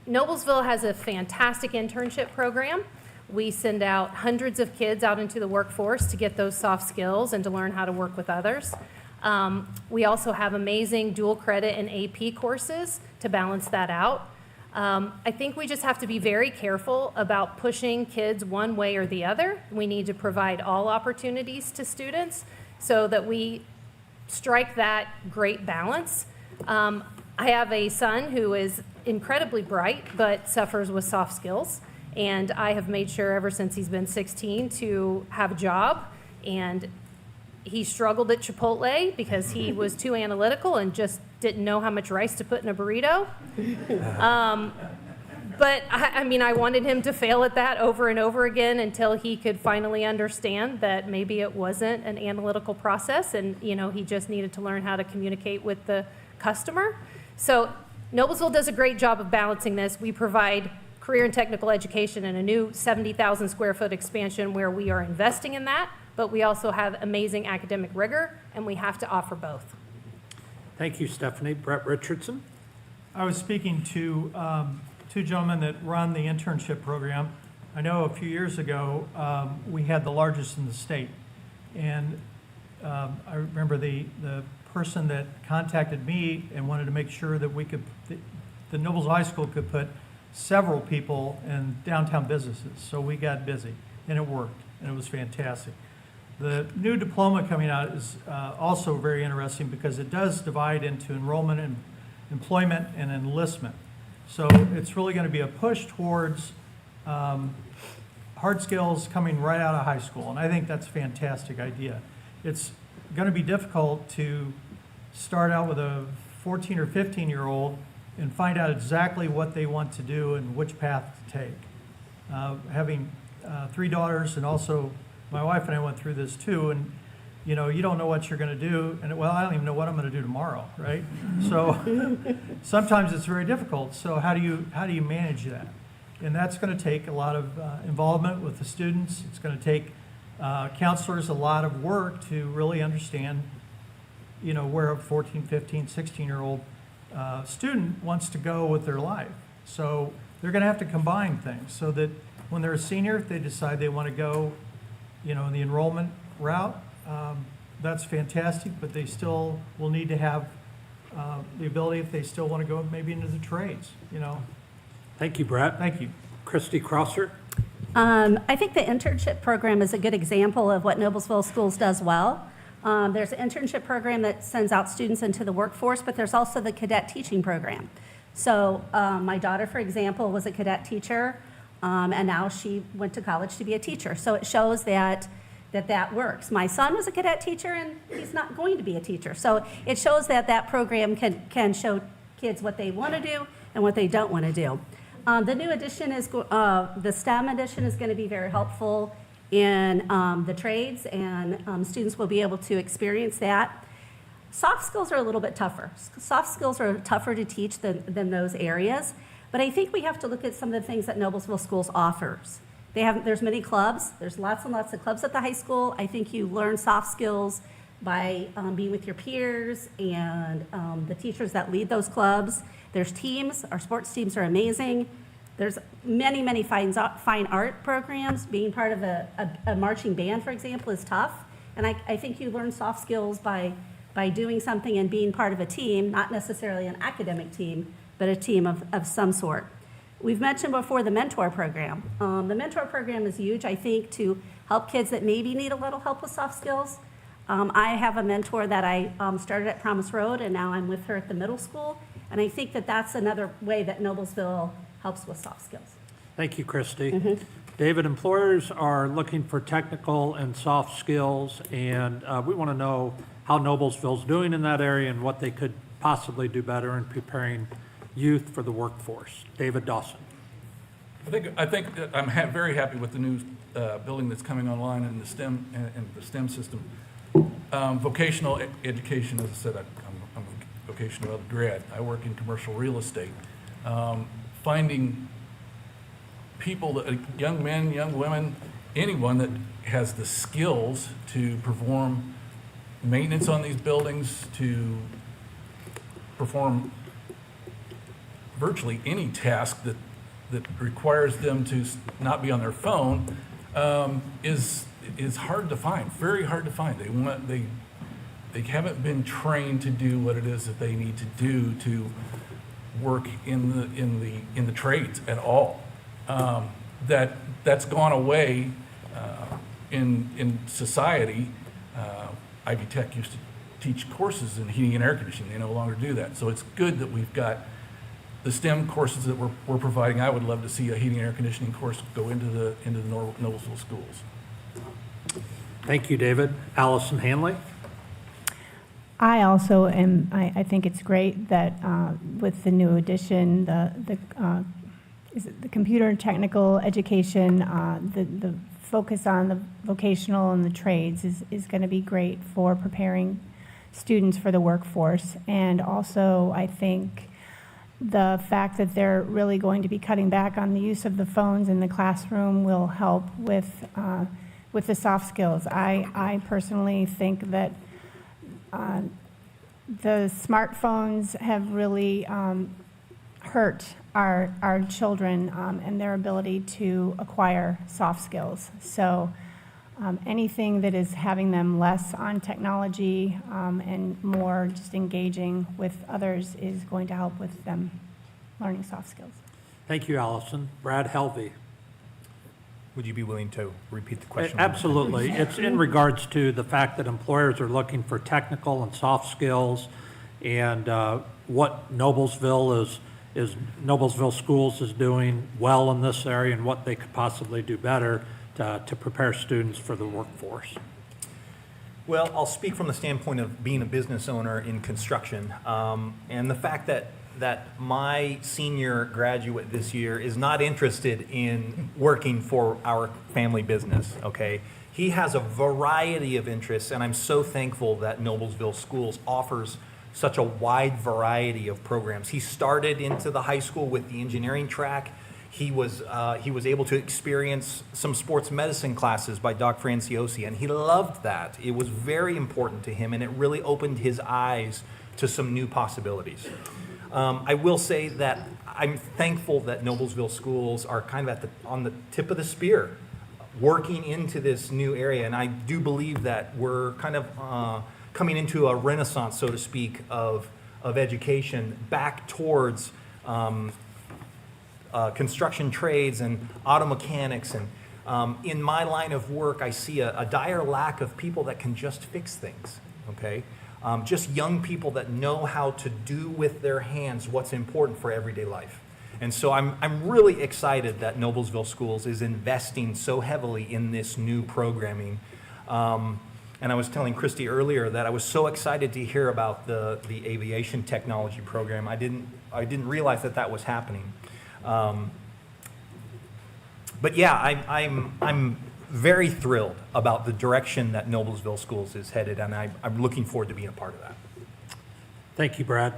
Noblesville has a fantastic internship program. We send out hundreds of kids out into the workforce to get those soft skills and to learn how to work with others. We also have amazing dual credit and AP courses to balance that out. I think we just have to be very careful about pushing kids one way or the other. We need to provide all opportunities to students so that we strike that great balance. I have a son who is incredibly bright but suffers with soft skills, and I have made sure ever since he's been 16 to have a job. And he struggled at Chipotle because he was too analytical and just didn't know how much rice to put in a burrito. But I mean, I wanted him to fail at that over and over again until he could finally understand that maybe it wasn't an analytical process, and he just needed to learn how to communicate with the customer. So Noblesville does a great job of balancing this. We provide career and technical education in a new 70,000 square foot expansion where we are investing in that, but we also have amazing academic rigor, and we have to offer both. Thank you, Stephanie. Brett Richardson? I was speaking to two gentlemen that run the internship program. I know a few years ago, we had the largest in the state. And I remember the person that contacted me and wanted to make sure that we could, the Noblesville High School could put several people in downtown businesses. So we got busy, and it worked, and it was fantastic. The new diploma coming out is also very interesting because it does divide into enrollment and employment and enlistment. So it's really going to be a push towards hard skills coming right out of high school, and I think that's a fantastic idea. It's going to be difficult to start out with a 14 or 15-year-old and find out exactly what they want to do and which path to take. Having 3 daughters, and also my wife and I went through this too, and you don't know what you're going to do, and well, I don't even know what I'm going to do tomorrow, right? So sometimes it's very difficult. So how do you manage that? And that's going to take a lot of involvement with the students. It's going to take counselors a lot of work to really understand, where a 14, 15, 16-year-old student wants to go with their life. So they're going to have to combine things so that when they're a senior, if they decide they want to go in the enrollment route, that's fantastic, but they still will need to have the ability, if they still want to go maybe into the trades, Thank you, Brett. Thank you. Christy Crosser? I think the internship program is a good example of what Noblesville Schools does well. There's an internship program that sends out students into the workforce, but there's also the cadet teaching program. So my daughter, for example, was a cadet teacher, and now she went to college to be a teacher. So it shows that works. My son was a cadet teacher, and he's not going to be a teacher. So it shows that program can show kids what they want to do and what they don't want to do. The new edition is, the STEM edition is going to be very helpful in the trades, and students will be able to experience that. Soft skills are a little bit tougher. Soft skills are tougher to teach than those areas, but I think we have to look at some of the things that Noblesville Schools offers. There's many clubs. There's lots and lots of clubs at the high school. I think you learn soft skills by being with your peers and the teachers that lead those clubs. There's teams. Our sports teams are amazing. There's many, many fine art programs. Being part of a marching band, for example, is tough. And I think you learn soft skills by doing something and being part of a team, not necessarily an academic team, but a team of some sort. We've mentioned before the mentor program. The mentor program is huge, I think, to help kids that maybe need a little help with soft skills. I have a mentor that I started at Promise Road, and now I'm with her at the middle school. And I think that's another way that Noblesville helps with soft skills. Thank you, Christy. David, employers are looking for technical and soft skills, and we want to know how Noblesville's doing in that area and what they could possibly do better in preparing youth for the workforce. David Dawson. I think that I'm very happy with the new building that's coming online in the STEM system. Vocational education, as I said, I'm a vocational grad. I work in commercial real estate. finding people, young men, young women, anyone that has the skills to perform maintenance on these buildings, to perform virtually any task that requires them to not be on their phone, is hard to find, very hard to find. They haven't been trained to do what it is that they need to do to work in the trades at all. That's gone away in society. Ivy Tech used to teach courses in heating and air conditioning. They no longer do that. So it's good that we've got the STEM courses that we're providing. I would love to see a heating and air conditioning course go into the Noblesville schools. Thank you, David. Allison Hanley? I also am, I think it's great that with the new addition, is it the computer and technical education, the focus on the vocational and the trades is going to be great for preparing students for the workforce. And also, I think the fact that they're really going to be cutting back on the use of the phones in the classroom will help with the soft skills. I personally think that the smartphones have really hurt our children and their ability to acquire soft skills. So anything that is having them less on technology and more just engaging with others is going to help with them learning soft skills. Thank you, Allison. Brad Helvey? Would you be willing to repeat the question? Absolutely. It's in regards to the fact that employers are looking for technical and soft skills, and what Noblesville Schools is doing well in this area, and what they could possibly do better to prepare students for the workforce. Well, I'll speak from the standpoint of being a business owner in construction, and the fact that my senior graduate this year is not interested in working for our family business, okay? He has a variety of interests, and I'm so thankful that Noblesville Schools offers such a wide variety of programs. He started into the high school with the engineering track. He was able to experience some sports medicine classes by Doc Franciosi, and he loved that. It was very important to him, and it really opened his eyes to some new possibilities. I will say that I'm thankful that Noblesville Schools are kind of on the tip of the spear, working into this new area, and I do believe that we're kind of coming into a renaissance, so to speak, of education back towards construction trades and auto mechanics. And in my line of work, I see a dire lack of people that can just fix things, okay? Just young people that know how to do with their hands what's important for everyday life. And so I'm really excited that Noblesville Schools is investing so heavily in this new programming. And I was telling Christy earlier that I was so excited to hear about the aviation technology program. I didn't realize that was happening. But yeah, I'm very thrilled about the direction that Noblesville Schools is headed, and I'm looking forward to being a part of that. Thank you, Brad.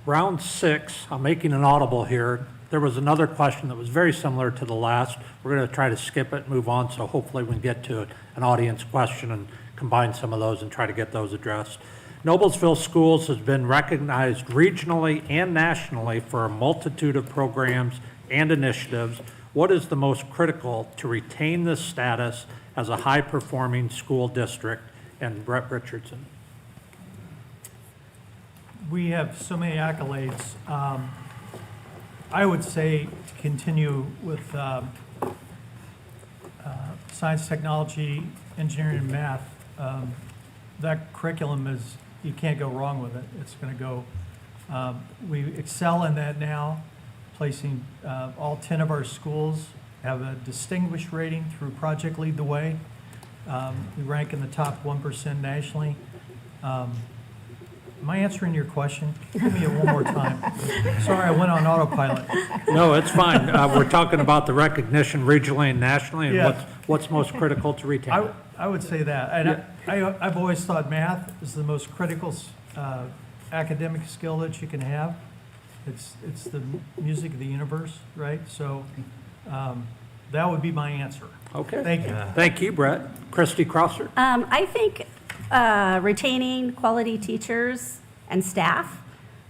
Round 6, I'm making an audible here. There was another question that was very similar to the last. We're going to try to skip it, move on, so hopefully we can get to an audience question and combine some of those and try to get those addressed. Noblesville Schools has been recognized regionally and nationally for a multitude of programs and initiatives. What is the most critical to retain this status as a high-performing school district? And Brett Richardson. We have so many accolades. I would say to continue with science, technology, engineering, and math. That curriculum is, you can't go wrong with it. It's going to go, we excel in that now, placing all 10 of our schools have a distinguished rating through Project Lead the Way. We rank in the top 1% nationally. Am I answering your question? Give me it one more time. Sorry, I went on autopilot. No, it's fine. We're talking about the recognition regionally and nationally, and Yeah. what's most critical to retain. I would say that. And I've always thought math is the most critical academic skill that you can have. It's the music of the universe, right? So that would be my answer. Okay. Thank you. Thank you, Brett. Christy Crosser? I think retaining quality teachers and staff.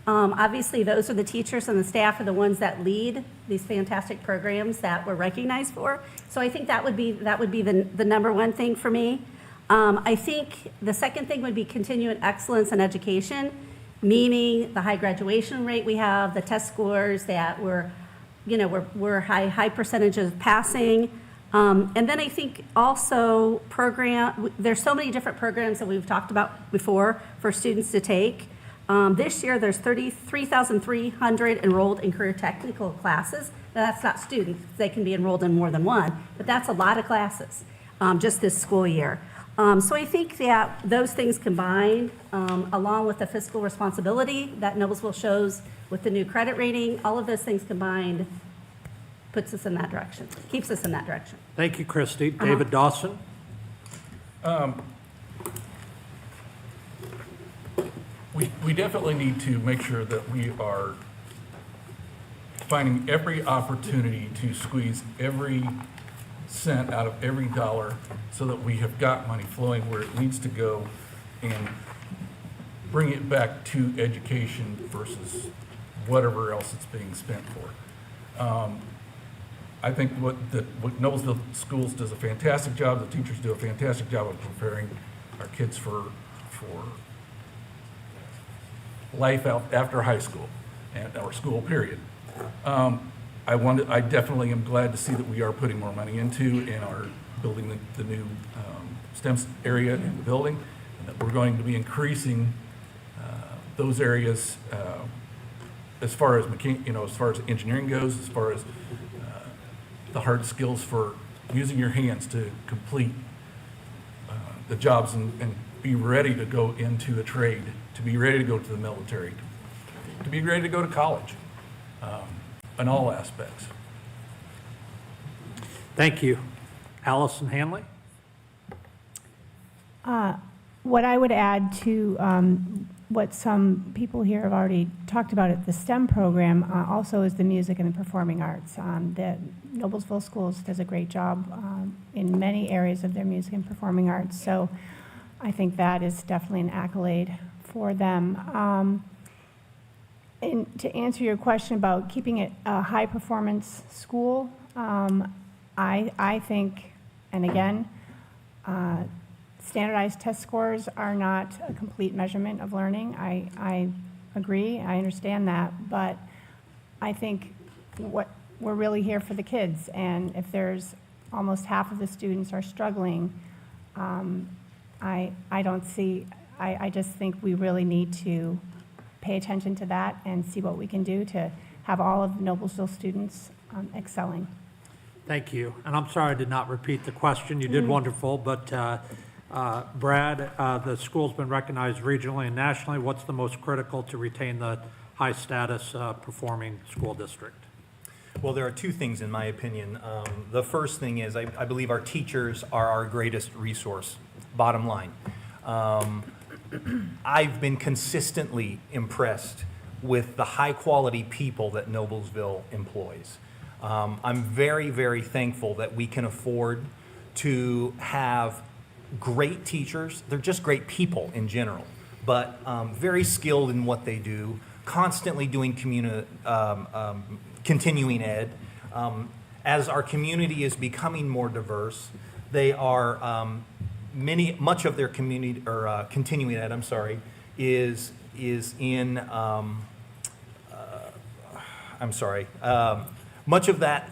Obviously, those are the teachers and the staff are the ones that lead these fantastic programs that we're recognized for. So I think that would be the number one thing for me. I think the second thing would be continuing excellence in education, meaning the high graduation rate we have, the test scores that we're high percentages of passing. And then I think also there's so many different programs that we've talked about before for students to take. This year, there's 33,300 enrolled in career technical classes. Now, that's not students, they can be enrolled in more than one, but that's a lot of classes just this school year. So I think that those things combined, along with the fiscal responsibility that Noblesville shows with the new credit rating, all of those things combined puts us in that direction, keeps us in that direction. Thank you, Christy. David Dawson? We definitely need to make sure that we are finding every opportunity to squeeze every cent out of every dollar so that we have got money flowing where it needs to go and bring it back to education versus whatever else it's being spent for. I think what Noblesville Schools does a fantastic job, the teachers do a fantastic job of preparing our kids for life after high school and our school period. I definitely am glad to see that we are putting more money into and are building the new STEM area in the building, and that we're going to be increasing those areas as far as as far as engineering goes, as far as the hard skills for using your hands to complete the jobs and be ready to go into a trade, to be ready to go to the military, to be ready to go to college, in all aspects. Thank you. Allison Hanley? What I would add to what some people here have already talked about at the STEM program also is the music and the performing arts. The Noblesville Schools does a great job in many areas of their music and performing arts, so I think that is definitely an accolade for them. And to answer your question about keeping it a high-performance school, I think, and again, standardized test scores are not a complete measurement of learning. I agree, I understand that, but I think we're really here for the kids, and if there's almost half of the students are struggling, I just think we really need to pay attention to that and see what we can do to have all of the Noblesville students excelling. Thank you. And I'm sorry I did not repeat the question. You did wonderful, but Brad, the school's been recognized regionally and nationally. What's the most critical to retain the high status performing school district? Well, there are two things in my opinion. The first thing is I believe our teachers are our greatest resource, bottom line. I've been consistently impressed with the high-quality people that Noblesville employs. I'm very, very thankful that we can afford to have great teachers. They're just great people in general, but very skilled in what they do, constantly doing continuing ed. As our community is becoming more diverse, they are much of their community or continuing ed, is in much of that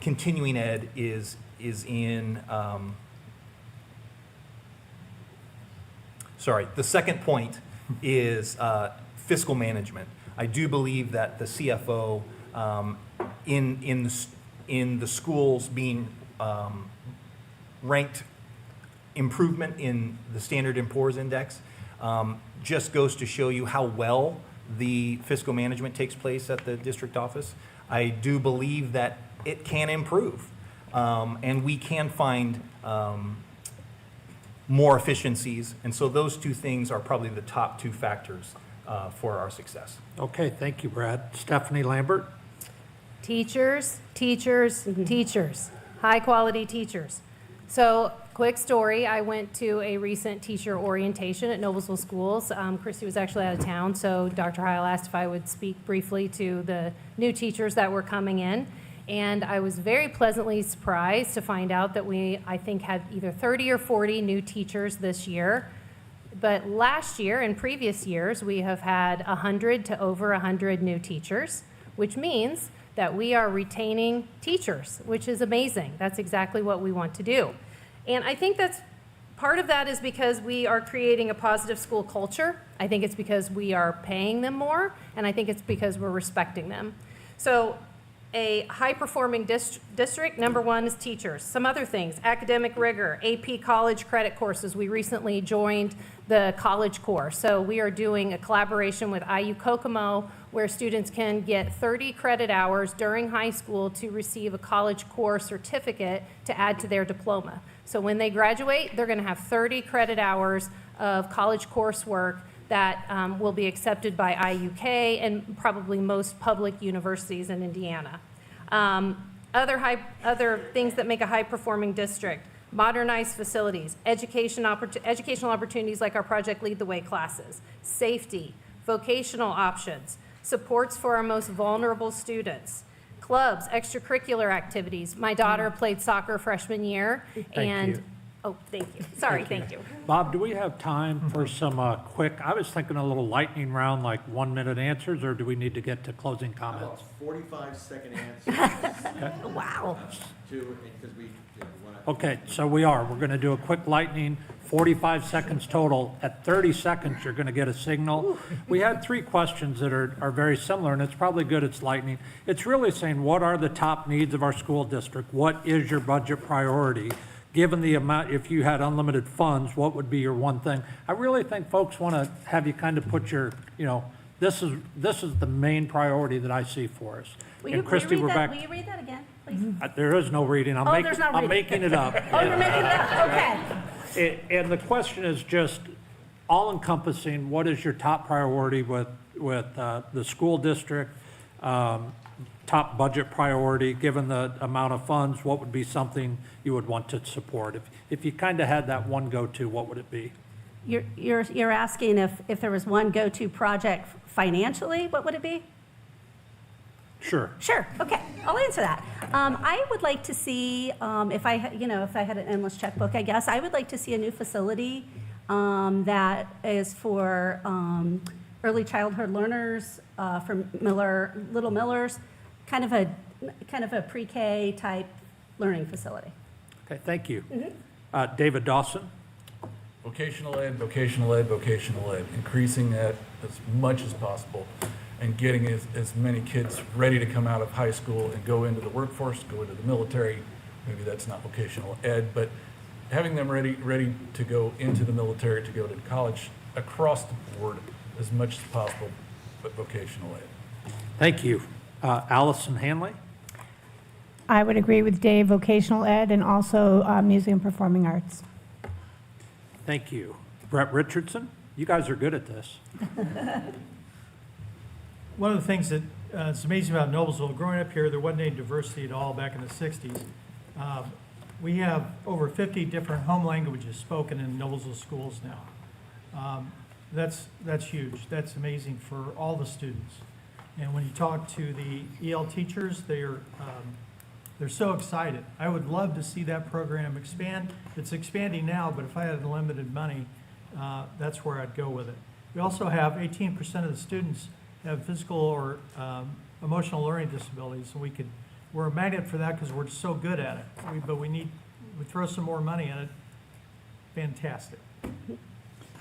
continuing ed is in the second point is fiscal management. I do believe that the CFO in the schools being ranked improvement in the Standard & Poor's Index just goes to show you how well the fiscal management takes place at the district office. I do believe that it can improve, and we can find more efficiencies, and so those two things are probably the top two factors for our success. Okay, thank you, Brad. Stephanie Lambert? Teachers, teachers, teachers, high-quality teachers. So, quick story, I went to a recent teacher orientation at Noblesville Schools. Christy was actually out of town, so Dr. Heil asked if I would speak briefly to the new teachers that were coming in. And I was very pleasantly surprised to find out that we, I think, had either 30 or 40 new teachers this year. But last year and previous years, we have had 100 to over 100 new teachers, which means that we are retaining teachers, which is amazing. That's exactly what we want to do. And I think that's part of that is because we are creating a positive school culture. I think it's because we are paying them more, and I think it's because we're respecting them. So a high-performing district, number one is teachers. Some other things, academic rigor, AP college credit courses. We recently joined the college course. So we are doing a collaboration with IU Kokomo where students can get 30 credit hours during high school to receive a college core certificate to add to their diploma. So when they graduate, they're going to have 30 credit hours of college coursework that will be accepted by IUK and probably most public universities in Indiana. Other things that make a high-performing district: modernized facilities, educational opportunities like our Project Lead the Way classes, safety, vocational options, supports for our most vulnerable students, clubs, extracurricular activities. My daughter played soccer freshman year, and oh, thank you. Sorry, thank you. Bob, do we have time for some quick, I was thinking a little lightning round, like 1-minute answers, or do we need to get to closing comments? 45-second answer. Wow. Because we want to. Okay, so we're going to do a quick lightning, 45 seconds total. At 30 seconds, you're going to get a signal. We had 3 questions that are very similar, and it's probably good it's lightning. It's really saying, what are the top needs of our school district? What is your budget priority? Given the amount, if you had unlimited funds, what would be your one thing? I really think folks want to have you kind of put your, this is the main priority that I see for us. Will And Christy, we're back. Will you read that again, please? There is no reading. Oh, there's no I'm reading. making it up. Oh, you're making it up, okay. And the question is just all-encompassing, what is your top priority with the school district? Top budget priority, given the amount of funds, what would be something you would want to support? If you kind of had that one go-to, what would it be? You're asking if there was one go-to project financially, what would it be? Sure. Sure, okay, I'll answer that. I would like to see, if I had an endless checkbook, I guess, I would like to see a new facility that is for early childhood learners, from Little Millers, kind of a pre-K type learning facility. Okay, thank you. David Dawson? Vocational ed, vocational ed, vocational ed, increasing that as much as possible and getting as many kids ready to come out of high school and go into the workforce, go into the military. Maybe that's not vocational ed, but having them ready to go into the military, to go to college across the board as much as possible, but vocational ed. Thank you. Allison Hanley? I would agree with Dave, vocational ed, and also music and performing arts. Thank you. Brett Richardson? You guys are good at this. One of the things that is amazing about Noblesville, growing up here, there wasn't any diversity at all back in the 60s. We have over 50 different home languages spoken in Noblesville schools now. That's huge. That's amazing for all the students. And when you talk to the EL teachers, they're so excited. I would love to see that program expand. It's expanding now, but if I had unlimited money, that's where I'd go with it. We also have 18% of the students have physical or emotional learning disabilities, and we're a magnet for that because we're so good at it. But we throw some more money in it. Fantastic.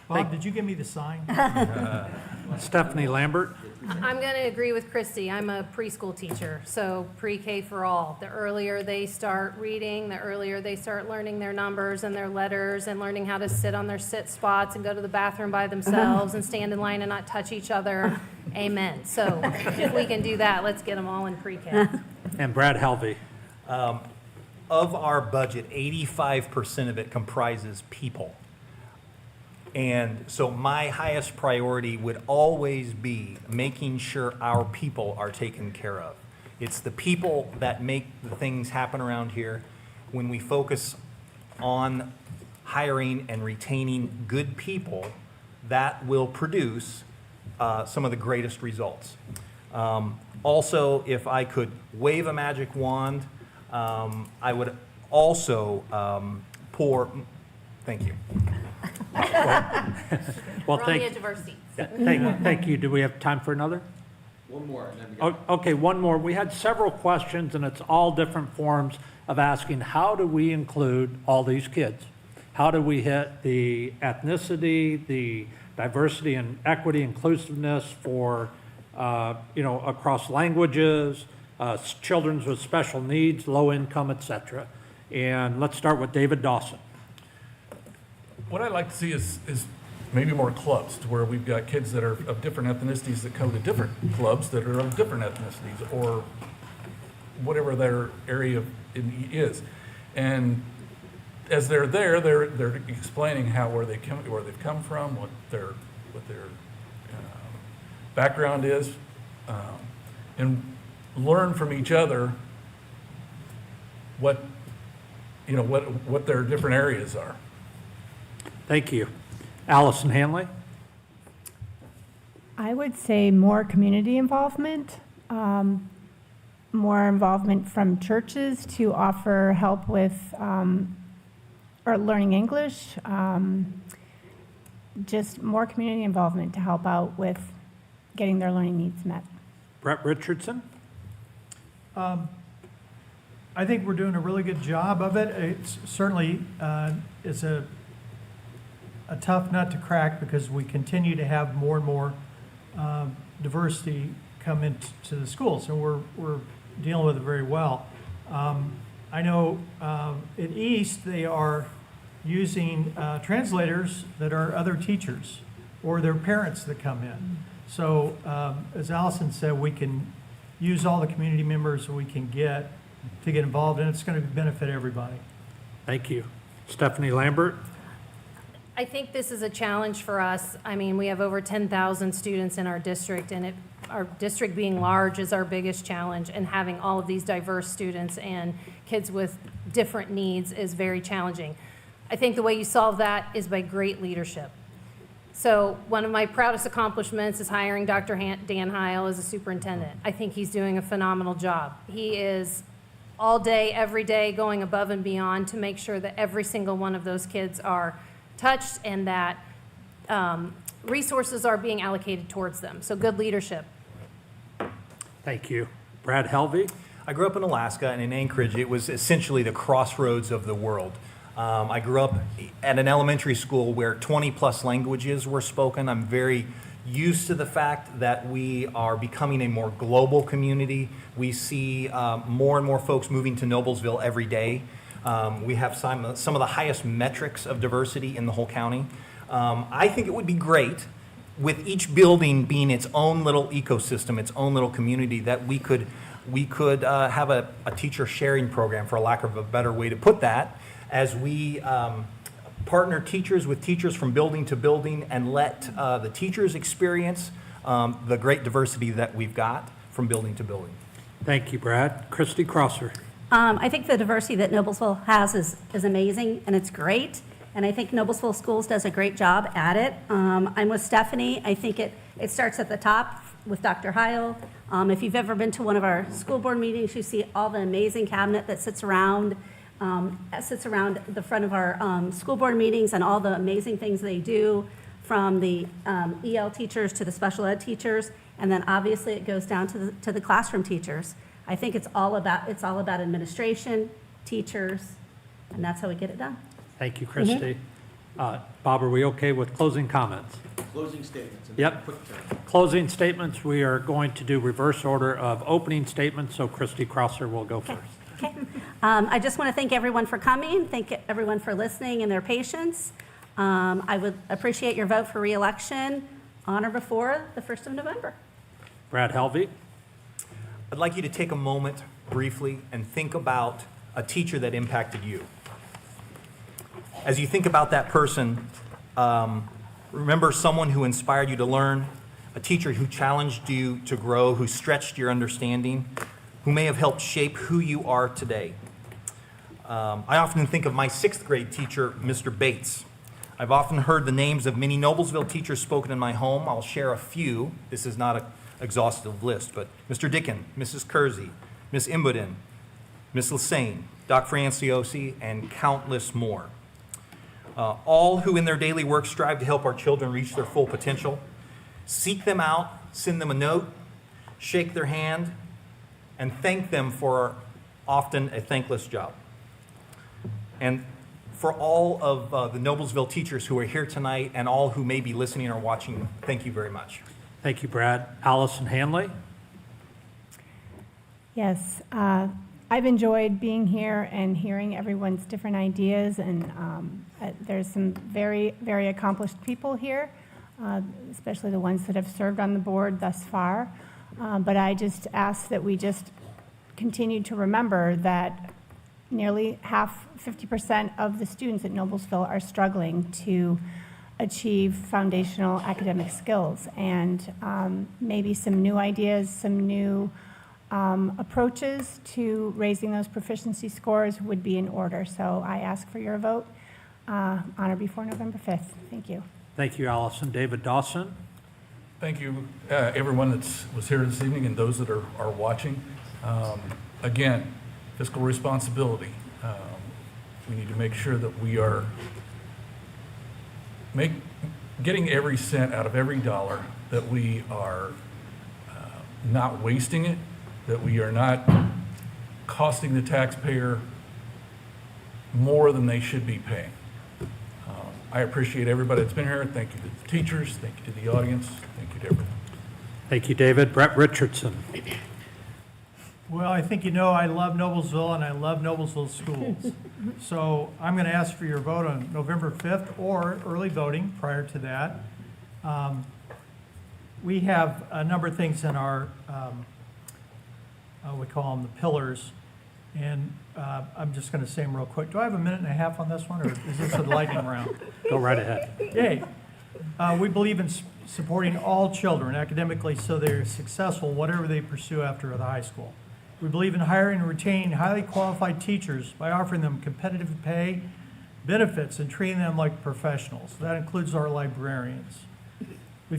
Bob, did you give me the sign? Stephanie Lambert? I'm going to agree with Christy. I'm a preschool teacher, so pre-K for all. The earlier they start reading, the earlier they start learning their numbers and their letters and learning how to sit on their sit spots and go to the bathroom by themselves and stand in line and not touch each other. Amen. So if we can do that, let's get them all in pre-K. And Brad Helvey? Of our budget, 85% of it comprises people. And so my highest priority would always be making sure our people are taken care of. It's the people that make the things happen around here. When we focus on hiring and retaining good people, that will produce some of the greatest results. Also, if I could wave a magic wand, I would also thank you. Well, We're on the edge of our seats. thank you. Do we have time for another? One more, and then we got... Okay, one more. We had several questions, and it's all different forms of asking, how do we include all these kids? How do we hit the ethnicity, the diversity and equity, inclusiveness for, across languages, children with special needs, low income, et cetera? And let's start with David Dawson. What I'd like to see is maybe more clubs, to where we've got kids that are of different ethnicities that come to different clubs that are of different ethnicities, or whatever their area is. And as they're there, they're explaining where they've come from, what their background is, and learn from each other what their different areas are. Thank you. Allison Hanley? I would say more community involvement, more involvement from churches to offer help with or learning English, just more community involvement to help out with getting their learning needs met. Brett Richardson? I think we're doing a really good job of it. It's certainly it's a tough nut to crack because we continue to have more and more diversity come into the schools, and we're dealing with it very well. I know at East they are using translators that are other teachers or their parents that come in. So as Allison said, we can use all the community members we can get to get involved, and it's going to benefit everybody. Thank you. Stephanie Lambert? I think this is a challenge for us. I mean, we have over 10,000 students in our district, and our district being large is our biggest challenge, and having all of these diverse students and kids with different needs is very challenging. I think the way you solve that is by great leadership. So one of my proudest accomplishments is hiring Dr. Dan Heil as a superintendent. I think he's doing a phenomenal job. He is all day, every day, going above and beyond to make sure that every single one of those kids are touched and that resources are being allocated towards them. So good leadership. Thank you. Brad Helvey? I grew up in Alaska, and in Anchorage, it was essentially the crossroads of the world. I grew up at an elementary school where 20+ languages were spoken. I'm very used to the fact that we are becoming a more global community. We see more and more folks moving to Noblesville every day. We have some of the highest metrics of diversity in the whole county. I think it would be great, with each building being its own little ecosystem, its own little community, that we could have a teacher sharing program, for lack of a better way to put that, as we partner teachers with teachers from building to building and let the teachers experience the great diversity that we've got from building to building. Thank you, Brad. Christy Crosser? I think the diversity that Noblesville has is amazing, and it's great. And I think Noblesville Schools does a great job at it. I'm with Stephanie. I think it starts at the top with Dr. Heil. If you've ever been to one of our school board meetings, you see all the amazing cabinet that sits around the front of our school board meetings, and all the amazing things they do, from the EL teachers to the special ed teachers, and then obviously it goes down to the classroom teachers. I think it's all about administration, teachers, and that's how we get it done. Thank you, Christy. Bob, are we okay with closing comments? Closing statements. And Yep. quick turn. Closing statements, we are going to do reverse order of opening statements, so Christy Crosser will go first. Okay. I just want to thank everyone for coming, thank everyone for listening and their patience. I would appreciate your vote for reelection on or before the 1st of November. Brad Helvey? I'd like you to take a moment briefly and think about a teacher that impacted you. As you think about that person, Remember someone who inspired you to learn, a teacher who challenged you to grow, who stretched your understanding, who may have helped shape who you are today. I often think of my 6th grade teacher, Mr. Bates. I've often heard the names of many Noblesville teachers spoken in my home. I'll share a few. This is not an exhaustive list, but Mr. Dickin, Mrs. Kersey, Miss Imbuden, Miss Lassane, Doc Franciosi, and countless more. All who in their daily work strive to help our children reach their full potential. Seek them out, send them a note, shake their hand, and thank them for often a thankless job. And for all of the Noblesville teachers who are here tonight and all who may be listening or watching, thank you very much. Thank you, Brad. Allison Hanley? Yes, I've enjoyed being here and hearing everyone's different ideas, and there's some very, very accomplished people here, especially the ones that have served on the board thus far. But I just ask that we just continue to remember that nearly 50% of the students at Noblesville are struggling to achieve foundational academic skills, and maybe some new ideas, some new approaches to raising those proficiency scores would be in order. So I ask for your vote on or before November 5th. Thank you. Thank you, Allison. David Dawson? Thank you, everyone that was here this evening and those that are watching. Again, fiscal responsibility. We need to make sure that we are getting every cent out of every dollar, that we are not wasting it, that we are not costing the taxpayer more than they should be paying. I appreciate everybody that's been here. Thank you to the teachers. Thank you to the audience. Thank you to everyone. Thank you, David. Brett Richardson? Well, I think you know I love Noblesville and I love Noblesville schools. So I'm going to ask for your vote on November 5th or early voting prior to that. We have a number of things in our, we call them the pillars. And I'm just going to say them real quick. Do I have a minute and a half on this one, or is this a lightning round? Go right ahead. Yay. We believe in supporting all children academically so they're successful whatever they pursue after the high school. We believe in hiring and retaining highly qualified teachers by offering them competitive pay, benefits, and treating them like professionals. That includes our librarians. We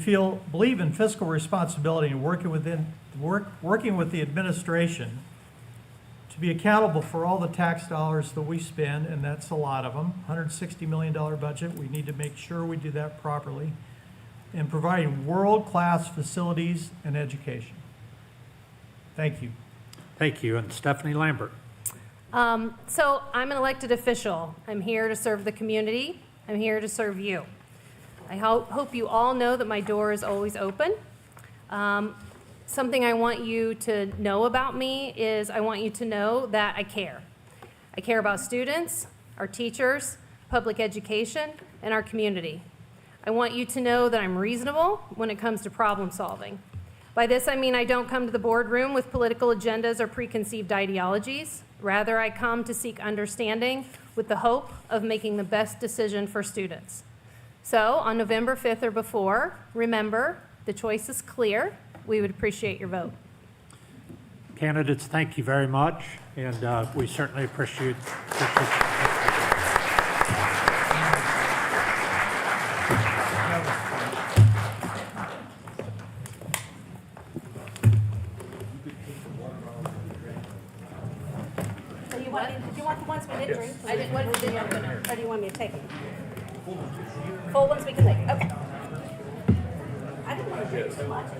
believe in fiscal responsibility and working with the administration to be accountable for all the tax dollars that we spend, and that's a lot of them, $160 million budget. We need to make sure we do that properly, and providing world-class facilities and education. Thank you. Thank you. And Stephanie Lambert? So I'm an elected official. I'm here to serve the community. I'm here to serve you. I hope you all know that my door is always open. Something I want you to know about me is I want you to know that I care. I care about students, our teachers, public education, and our community. I want you to know that I'm reasonable when it comes to problem solving. By this, I mean I don't come to the boardroom with political agendas or preconceived ideologies. Rather, I come to seek understanding with the hope of making the best decision for students. So, on November 5th or before, remember, the choice is clear. We would appreciate your vote. Candidates, thank you very much, and we certainly appreciate So you want the ones we didn't drink? I didn't, what did you open up? Or do you want me to take them? Full ones we can take, okay. I didn't want to drink too much.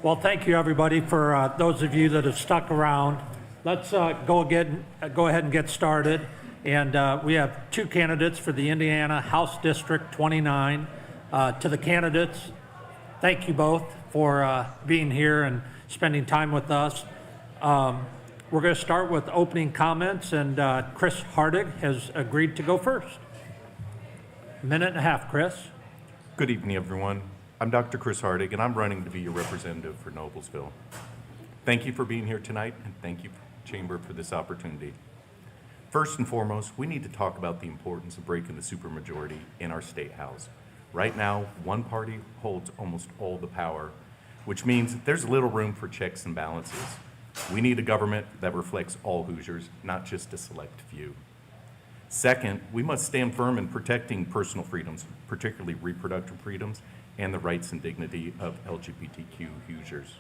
Well, thank you, everybody, for those of you that have stuck around. Let's go ahead and get started. And we have two candidates for the Indiana House District 29. To the candidates, thank you both for being here and spending time with us. We're going to start with opening comments, and Chris Hardig has agreed to go first. A minute and a half, Chris. Good evening, everyone. I'm Dr. Chris Hardig, and I'm running to be your representative for Noblesville. Thank you for being here tonight, and thank you, Chamber, for this opportunity. First and foremost, we need to talk about the importance of breaking the supermajority in our state house. Right now, one party holds almost all the power, which means there's little room for checks and balances. We need a government that reflects all Hoosiers, not just a select few. Second, we must stand firm in protecting personal freedoms, particularly reproductive freedoms, and the rights and dignity of LGBTQ Hoosiers.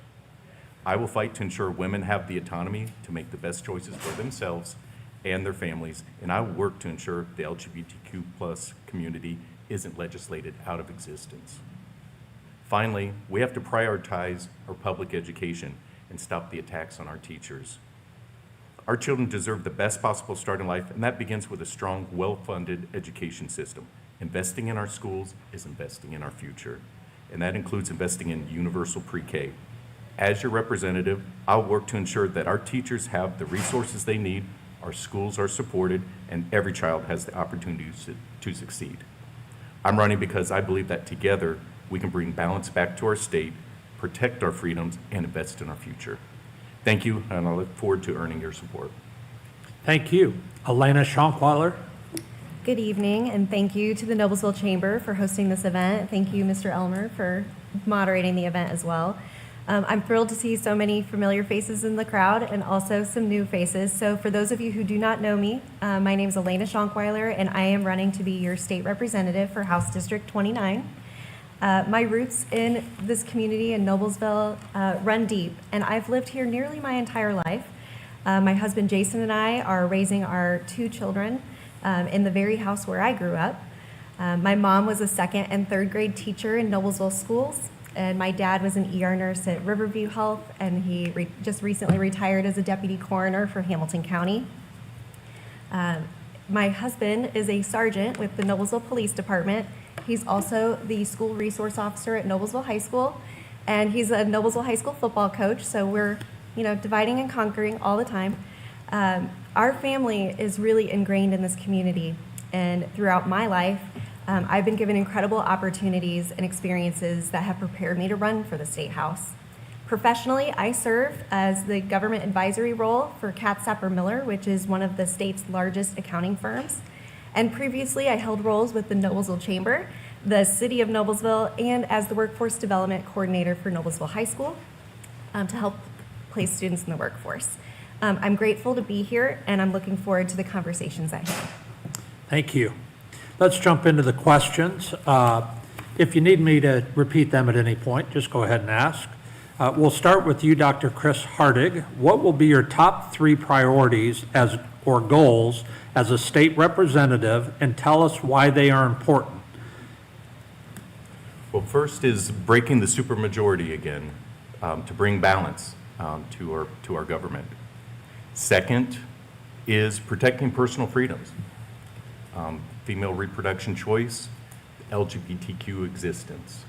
I will fight to ensure women have the autonomy to make the best choices for themselves and their families, and I will work to ensure the LGBTQ plus community isn't legislated out of existence. Finally, we have to prioritize our public education and stop the attacks on our teachers. Our children deserve the best possible start in life, and that begins with a strong, well-funded education system. Investing in our schools is investing in our future, and that includes investing in universal pre-K. As your representative, I'll work to ensure that our teachers have the resources they need, our schools are supported, and every child has the opportunity to succeed. I'm running because I believe that together we can bring balance back to our state, protect our freedoms, and invest in our future. Thank you, and I look forward to earning your support. Thank you. Elena Schonkweiler. Good evening, and thank you to the Noblesville Chamber for hosting this event. Thank you, Mr. Elmer, for moderating the event as well. I'm thrilled to see so many familiar faces in the crowd and also some new faces. So for those of you who do not know me, my name is Elena Schonkweiler, and I am running to be your state representative for House District 29. My roots in this community in Noblesville run deep, and I've lived here nearly my entire life. My husband Jason and I are raising our two children in the very house where I grew up. My mom was a second and third grade teacher in Noblesville schools, and my dad was an ER nurse at Riverview Health, and he just recently retired as a deputy coroner for Hamilton County. My husband is a sergeant with the Noblesville Police Department. He's also the school resource officer at Noblesville High School, and he's a Noblesville High School football coach, so we're dividing and conquering all the time. Our family is really ingrained in this community, and throughout my life, I've been given incredible opportunities and experiences that have prepared me to run for the State House. Professionally, I serve as the government advisory role for Katz Sapper Miller, which is one of the state's largest accounting firms. And previously, I held roles with the Noblesville Chamber, the City of Noblesville, and as the Workforce Development Coordinator for Noblesville High School to help place students in the workforce. I'm grateful to be here, and I'm looking forward to the conversations at hand. Thank you. Let's jump into the questions. If you need me to repeat them at any point, just go ahead and ask. We'll start with you, Dr. Chris Hardig. What will be your top 3 priorities or goals as a state representative, and tell us why they are important? Well, first is breaking the supermajority again to bring balance to our government. Second is protecting personal freedoms, female reproduction choice, LGBTQ existence.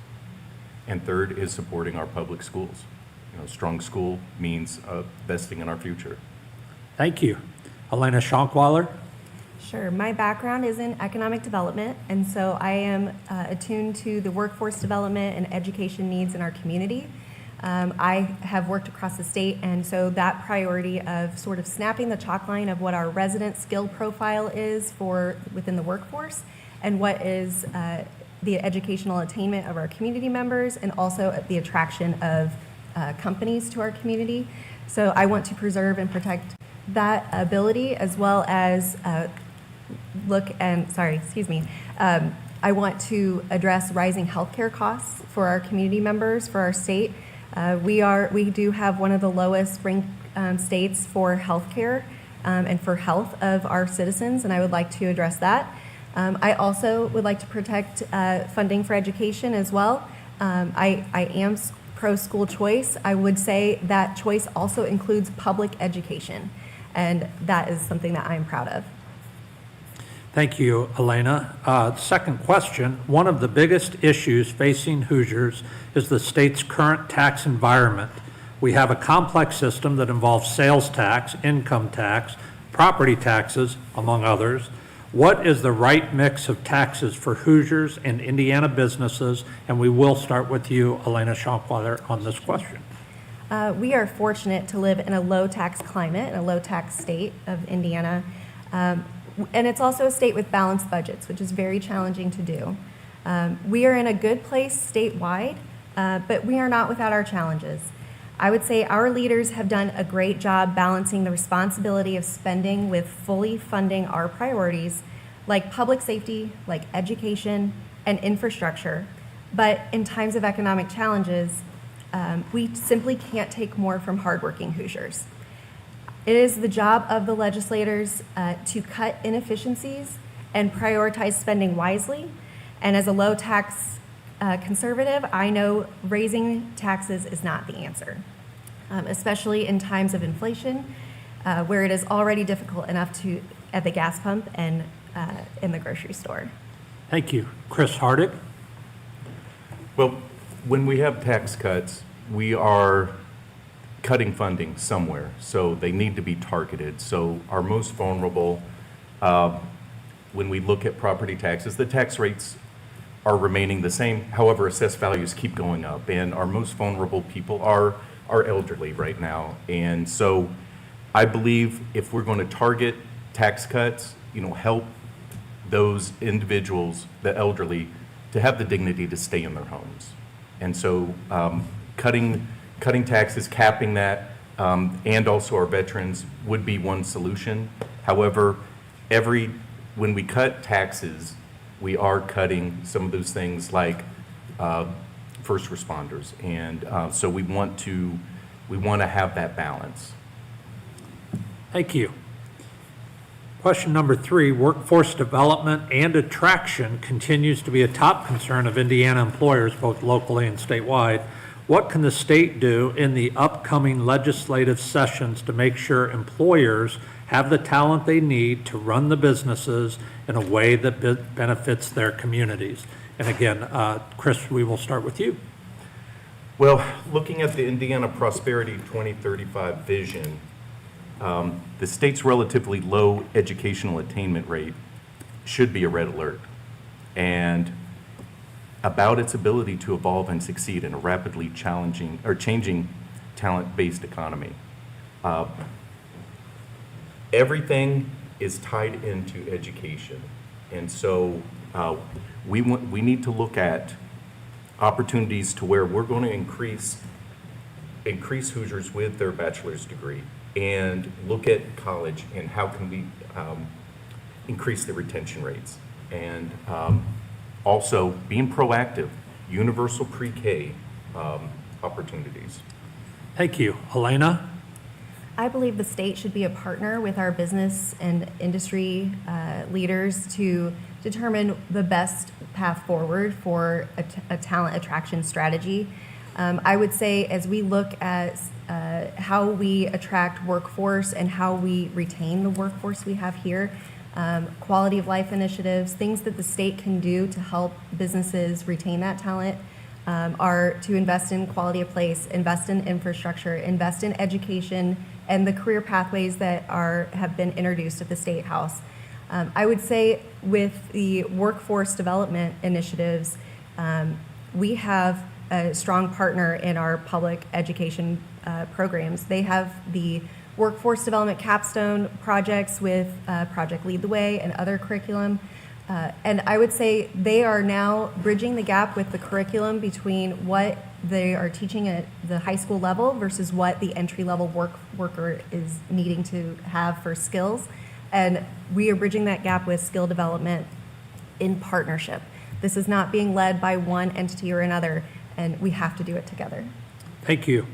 And third is supporting our public schools. Strong school means investing in our future. Thank you. Elena Schonkweiler. Sure. My background is in economic development, and so I am attuned to the workforce development and education needs in our community. I have worked across the state, and so that priority of sort of snapping the chalk line of what our resident skill profile is for within the workforce and what is the educational attainment of our community members, and also the attraction of companies to our community. So I want to preserve and protect that ability, as well as I want to address rising healthcare costs for our community members, for our state. We do have one of the lowest ranked states for healthcare and for health of our citizens, and I would like to address that. I also would like to protect funding for education as well. I am pro-school choice, I would say that choice also includes public education, and that is something that I'm proud of. Thank you, Elena. Second question, one of the biggest issues facing Hoosiers is the state's current tax environment. We have a complex system that involves sales tax, income tax, property taxes, among others. What is the right mix of taxes for Hoosiers and Indiana businesses? And we will start with you, Elena Schonkwater, on this question. We are fortunate to live in a low-tax climate, in a low-tax state of Indiana. And it's also a state with balanced budgets, which is very challenging to do. We are in a good place statewide, but we are not without our challenges. I would say our leaders have done a great job balancing the responsibility of spending with fully funding our priorities, like public safety, like education, and infrastructure. But in times of economic challenges, we simply can't take more from hardworking Hoosiers. It is the job of the legislators to cut inefficiencies and prioritize spending wisely. And as a low tax conservative, I know raising taxes is not the answer, especially in times of inflation, where it is already difficult enough to at the gas pump and in the grocery store. Thank you. Chris Hardig. Well, when we have tax cuts, we are cutting funding somewhere, so they need to be targeted. So our most vulnerable, when we look at property taxes, the tax rates are remaining the same. However, assessed values keep going up, and our most vulnerable people are elderly right now. And so I believe if we're going to target tax cuts, help those individuals, the elderly, to have the dignity to stay in their homes. And so cutting taxes, capping that, and also our veterans would be one solution. However, when we cut taxes, we are cutting some of those things like first responders, and so we want to have that balance. Thank you. Question number 3, workforce development and attraction continues to be a top concern of Indiana employers, both locally and statewide. What can the state do in the upcoming legislative sessions to make sure employers have the talent they need to run the businesses in a way that benefits their communities? And again, Chris, we will start with you. Well, looking at the Indiana Prosperity 2035 vision, the state's relatively low educational attainment rate should be a red alert, and about its ability to evolve and succeed in a rapidly changing talent-based economy. Everything is tied into education, and so we need to look at opportunities to where we're going to increase Hoosiers with their bachelor's degree, and look at college and how can we increase the retention rates, and also being proactive, universal pre-K opportunities. Thank you. Elena? I believe the state should be a partner with our business and industry leaders to determine the best path forward for a talent attraction strategy. I would say as we look at how we attract workforce and how we retain the workforce we have here, quality of life initiatives, things that the state can do to help businesses retain that talent are to invest in quality of place, invest in infrastructure, invest in education, and the career pathways that have been introduced at the State House. I would say with the workforce development initiatives, we have a strong partner in our public education programs. They have the workforce development capstone projects with Project Lead the Way and other curriculum. And I would say they are now bridging the gap with the curriculum between what they are teaching at the high school level versus what the entry-level worker is needing to have for skills. And we are bridging that gap with skill development in partnership. This is not being led by one entity or another, and we have to do it together. Thank you.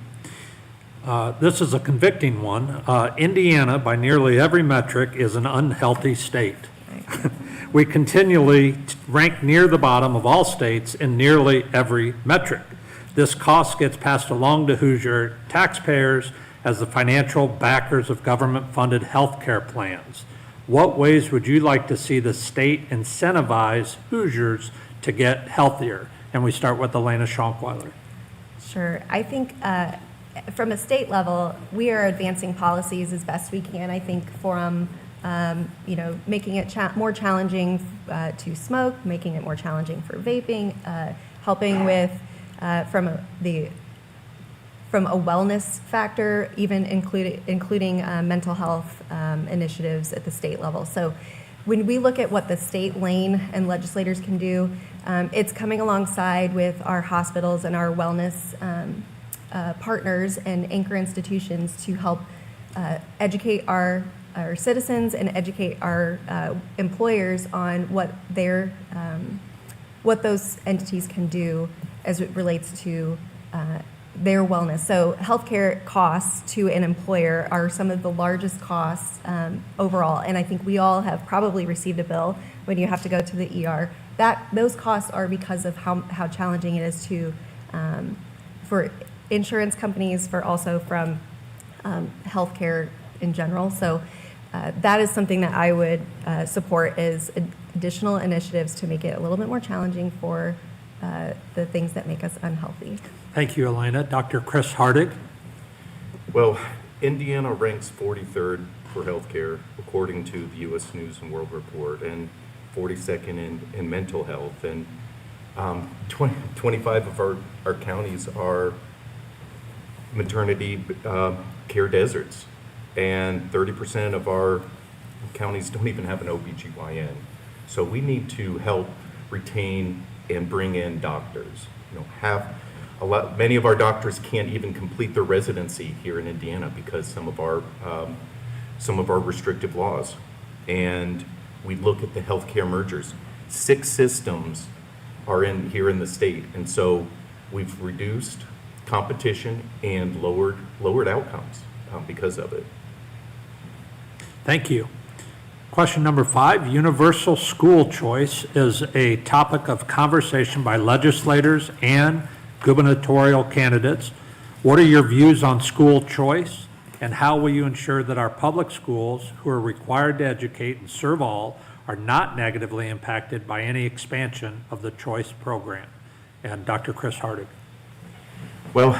This is a convicting one. Indiana, by nearly every metric, is an unhealthy state. We continually rank near the bottom of all states in nearly every metric. This cost gets passed along to Hoosier taxpayers as the financial backers of government-funded health care plans. What ways would you like to see the state incentivize Hoosiers to get healthier? And we start with Elena Schonkweiler. Sure. I think from a state level, we are advancing policies as best we can. I think from making it more challenging to smoke, making it more challenging for vaping, helping with from a wellness factor, even including mental health initiatives at the state level. So when we look at what the state lane and legislators can do, it's coming alongside with our hospitals and our wellness partners and anchor institutions to help educate our citizens and educate our employers on what those entities can do as it relates to their wellness. So healthcare costs to an employer are some of the largest costs overall, and I think we all have probably received a bill when you have to go to the ER. Those costs are because of how challenging it is to for insurance companies, also from healthcare in general. So that is something that I would support as additional initiatives to make it a little bit more challenging for the things that make us unhealthy. Thank you, Elena. Dr. Chris Hardig. Well, Indiana ranks 43rd for healthcare, according to the U.S. News and World Report, and 42nd in mental health. And 25 of our counties are maternity care deserts, and 30% of our counties don't even have an OBGYN. So we need to help retain and bring in doctors. Many of our doctors can't even complete their residency here in Indiana because some of our restrictive laws. And we look at the healthcare mergers. 6 systems are here in the state, and so we've reduced competition and lowered outcomes because of it. Thank you. Question number 5, universal school choice is a topic of conversation by legislators and gubernatorial candidates. What are your views on school choice, and how will you ensure that our public schools, who are required to educate and serve all, are not negatively impacted by any expansion of the choice program? And Dr. Chris Hardig. Well,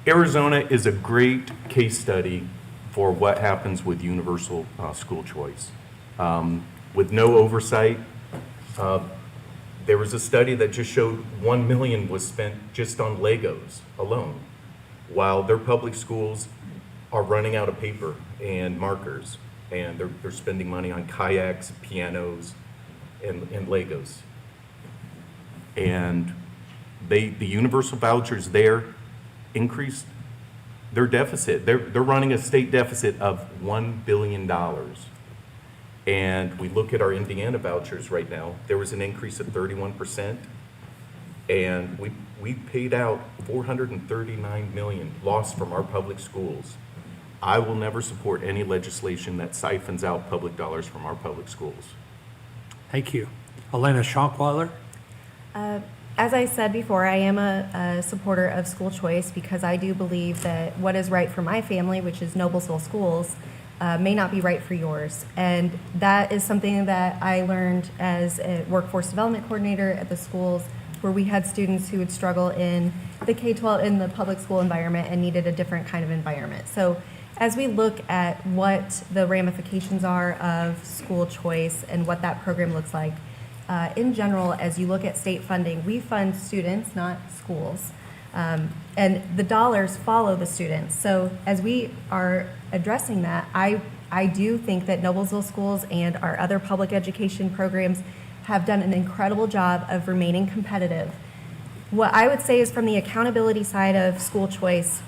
Arizona is a great case study for what happens with universal school choice. With no oversight, there was a study that just showed $1 million was spent just on Legos alone, while their public schools are running out of paper and markers, and they're spending money on kayaks, pianos, and Legos. And the universal vouchers there increased their deficit. They're running a state deficit of $1 billion. And we look at our Indiana vouchers right now, there was an increase of 31%, and we paid out $439 million lost from our public schools. I will never support any legislation that siphons out public dollars from our public schools. Thank you. Elena Schonkweiler. As I said before, I am a supporter of school choice because I do believe that what is right for my family, which is Noblesville schools, may not be right for yours. And that is something that I learned as a workforce development coordinator at the schools, where we had students who would struggle in the K-12 in the public school environment and needed a different kind of environment. So as we look at what the ramifications are of school choice and what that program looks like, in general, as you look at state funding, we fund students, not schools. And the dollars follow the students. So as we are addressing that, I do think that Noblesville schools and our other public education programs have done an incredible job of remaining competitive. What I would say is, from the accountability side of school choice,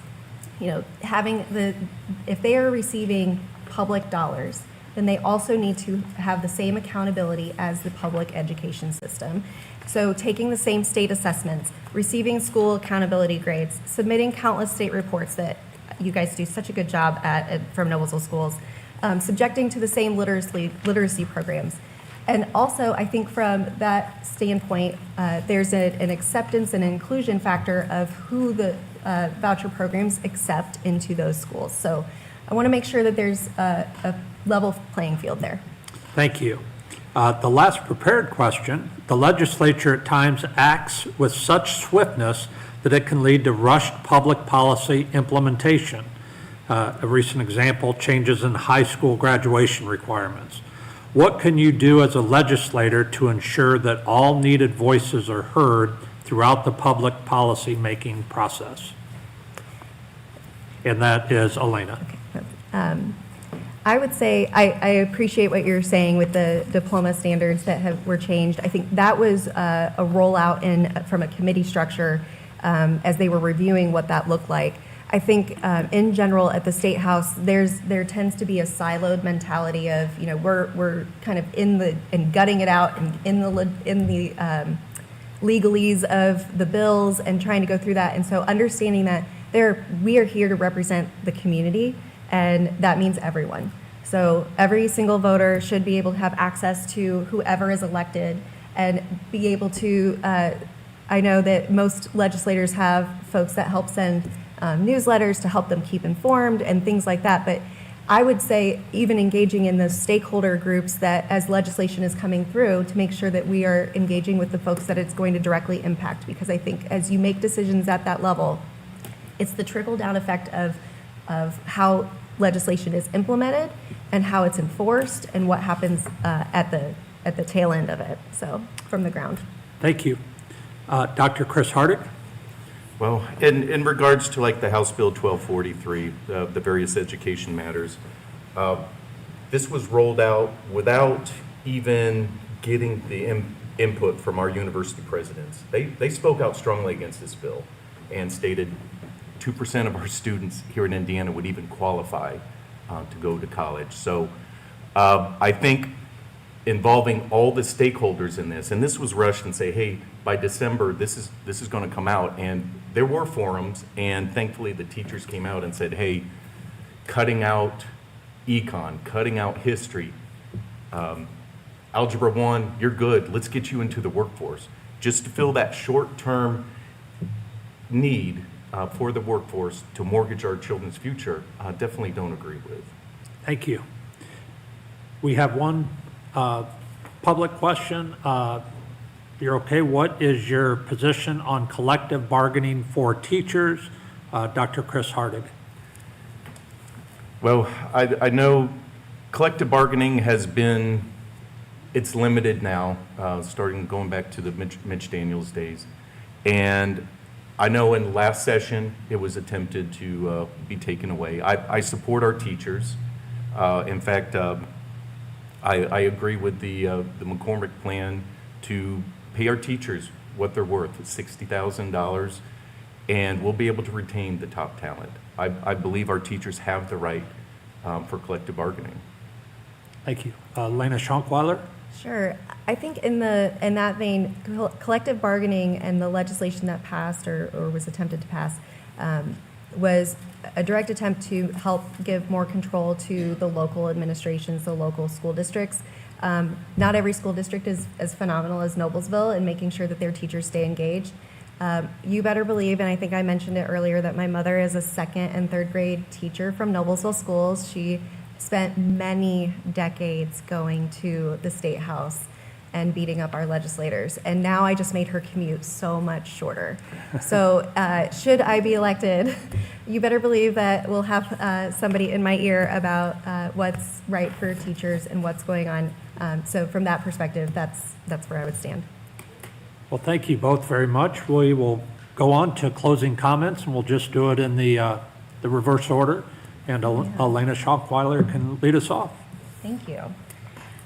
if they are receiving public dollars, then they also need to have the same accountability as the public education system. So taking the same state assessments, receiving school accountability grades, submitting countless state reports that you guys do such a good job at from Noblesville schools, subjecting to the same literacy programs. And also, I think from that standpoint, there's an acceptance and inclusion factor of who the voucher programs accept into those schools. So I want to make sure that there's a level playing field there. Thank you. The last prepared question, the legislature at times acts with such swiftness that it can lead to rushed public policy implementation. A recent example, changes in high school graduation requirements. What can you do as a legislator to ensure that all needed voices are heard throughout the public policy making process? And that is Elena. I would say I appreciate what you're saying with the diploma standards that were changed. I think that was a rollout from a committee structure as they were reviewing what that looked like. I think in general at the State House, there tends to be a siloed mentality of, we're kind of and gutting it out and in the legalese of the bills and trying to go through that. And so understanding that we are here to represent the community, and that means everyone. So every single voter should be able to have access to whoever is elected and be able to, I know that most legislators have folks that help send newsletters to help them keep informed and things like that. But I would say even engaging in those stakeholder groups that as legislation is coming through to make sure that we are engaging with the folks that it's going to directly impact. Because I think as you make decisions at that level, it's the trickle-down effect of how legislation is implemented and how it's enforced and what happens at the tail end of it, so from the ground. Thank you. Dr. Chris Hardick? Well, in regards to like the House Bill 1243, the various education matters, this was rolled out without even getting the input from our university presidents. They spoke out strongly against this bill and stated 2% of our students here in Indiana would even qualify to go to college. So I think involving all the stakeholders in this, and this was rushed and say, hey, by December, this is going to come out. And there were forums, and thankfully the teachers came out and said, hey, cutting out econ, cutting out history, Algebra 1, you're good, let's get you into the workforce. Just to fill that short-term need for the workforce to mortgage our children's future, definitely don't agree with. Thank you. We have one public question. You're okay. What is your position on collective bargaining for teachers? Dr. Chris Hardig. Well, I know collective bargaining has been, it's limited now, going back to the Mitch Daniels days. And I know in last session, it was attempted to be taken away. I support our teachers. In fact, I agree with the McCormick plan to pay our teachers what they're worth, $60,000, and we'll be able to retain the top talent. I believe our teachers have the right for collective bargaining. Thank you. Lena Schonkweiler? Sure. I think in that vein, collective bargaining and the legislation that passed or was attempted to pass was a direct attempt to help give more control to the local administrations, the local school districts. Not every school district is as phenomenal as Noblesville in making sure that their teachers stay engaged. You better believe, and I think I mentioned it earlier, that my mother is a second and third grade teacher from Noblesville schools. She spent many decades going to the State House and beating up our legislators. And now I just made her commute so much shorter. So should I be elected, you better believe that we'll have somebody in my ear about what's right for teachers and what's going on. So from that perspective, that's where I would stand. Well, thank you both very much. We will go on to closing comments, and we'll just do it in the reverse order. And Elena Schonkweiler can lead us off. Thank you.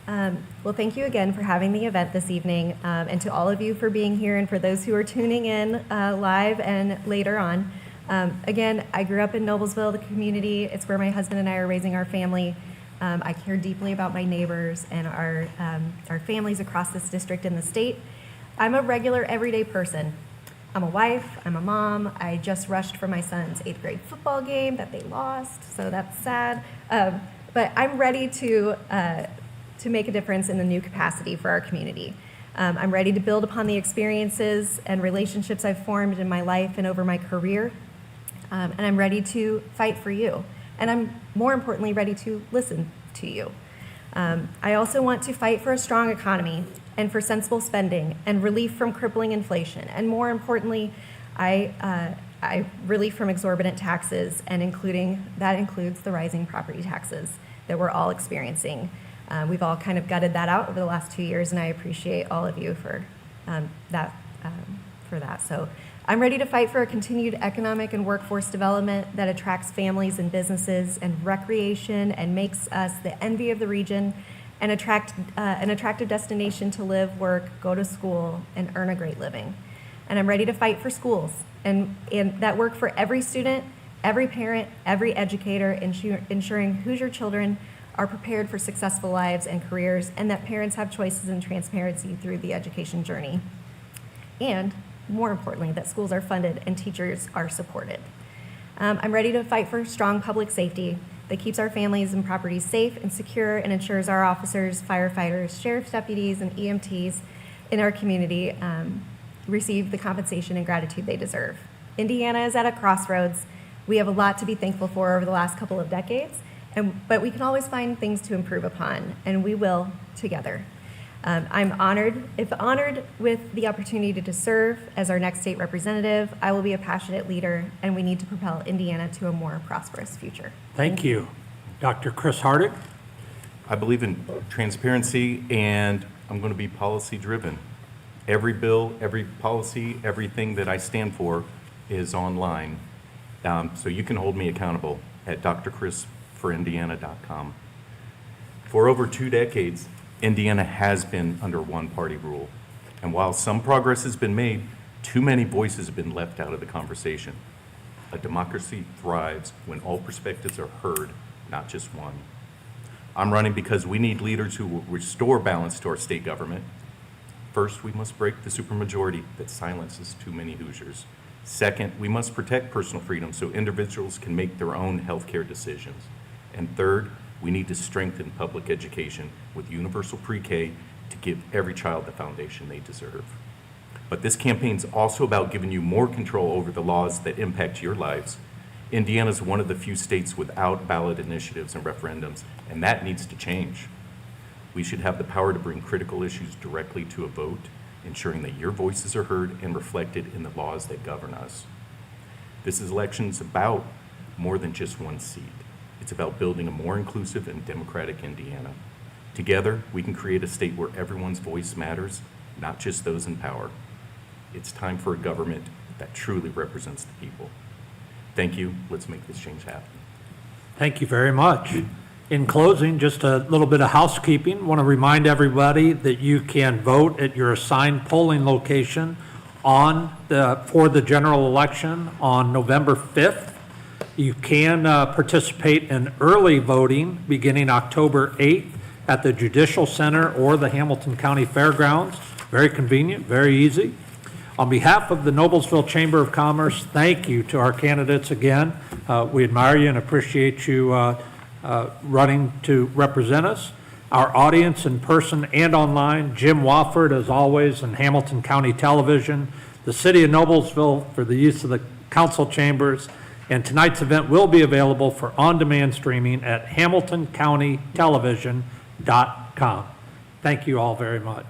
Well, thank you again for having the event this evening, and to all of you for being here, and for those who are tuning in live and later on. Again, I grew up in Noblesville, the community. It's where my husband and I are raising our family. I care deeply about my neighbors and our families across this district and the state. I'm a regular, everyday person. I'm a wife, I'm a mom. I just rushed for my son's 8th grade football game that they lost, so that's sad. But I'm ready to to make a difference in a new capacity for our community. I'm ready to build upon the experiences and relationships I've formed in my life and over my career. And I'm ready to fight for you. And I'm more importantly ready to listen to you. I also want to fight for a strong economy and for sensible spending and relief from crippling inflation. And more importantly, I relief from exorbitant taxes, and that includes the rising property taxes that we're all experiencing. We've all kind of gutted that out over the last 2 years, and I appreciate all of you for that. So I'm ready to fight for a continued economic and workforce development that attracts families and businesses and recreation and makes us the envy of the region and an attractive destination to live, work, go to school, and earn a great living. And I'm ready to fight for schools and that work for every student, every parent, every educator, ensuring Hoosier children are prepared for successful lives and careers, and that parents have choices and transparency through the education journey. And more importantly, that schools are funded and teachers are supported. I'm ready to fight for strong public safety that keeps our families and properties safe and secure and ensures our officers, firefighters, sheriff's deputies, and EMTs in our community receive the compensation and gratitude they deserve. Indiana is at a crossroads. We have a lot to be thankful for over the last couple of decades, but we can always find things to improve upon, and we will together. I'm honored with the opportunity to serve as our next state representative. I will be a passionate leader, and we need to propel Indiana to a more prosperous future. Thank you. Dr. Chris Hardig? I believe in transparency, and I'm going to be policy-driven. Every bill, every policy, everything that I stand for is online. So you can hold me accountable at drchrisforindiana.com. For over 2 decades, Indiana has been under one-party rule. And while some progress has been made, too many voices have been left out of the conversation. A democracy thrives when all perspectives are heard, not just one. I'm running because we need leaders who will restore balance to our state government. First, we must break the supermajority that silences too many Hoosiers. Second, we must protect personal freedom so individuals can make their own healthcare decisions. And third, we need to strengthen public education with universal pre-K to give every child the foundation they deserve. But this campaign is also about giving you more control over the laws that impact your lives. Indiana is one of the few states without ballot initiatives and referendums, and that needs to change. We should have the power to bring critical issues directly to a vote, ensuring that your voices are heard and reflected in the laws that govern us. This election is about more than just one seat. It's about building a more inclusive and democratic Indiana. Together, we can create a state where everyone's voice matters, not just those in power. It's time for a government that truly represents the people. Thank you. Let's make this change happen. Thank you very much. In closing, just a little bit of housekeeping. I want to remind everybody that you can vote at your assigned polling location for the general election on November 5th. You can participate in early voting beginning October 8th at the Judicial Center or the Hamilton County Fairgrounds. Very convenient, very easy. On behalf of the Noblesville Chamber of Commerce, thank you to our candidates again. We admire you and appreciate you running to represent us. Our audience in person and online, Jim Wofford, as always, and Hamilton County Television, the City of Noblesville for the use of the council chambers, and tonight's event will be available for on-demand streaming at hamiltoncountytelevision.com. Thank you all very much.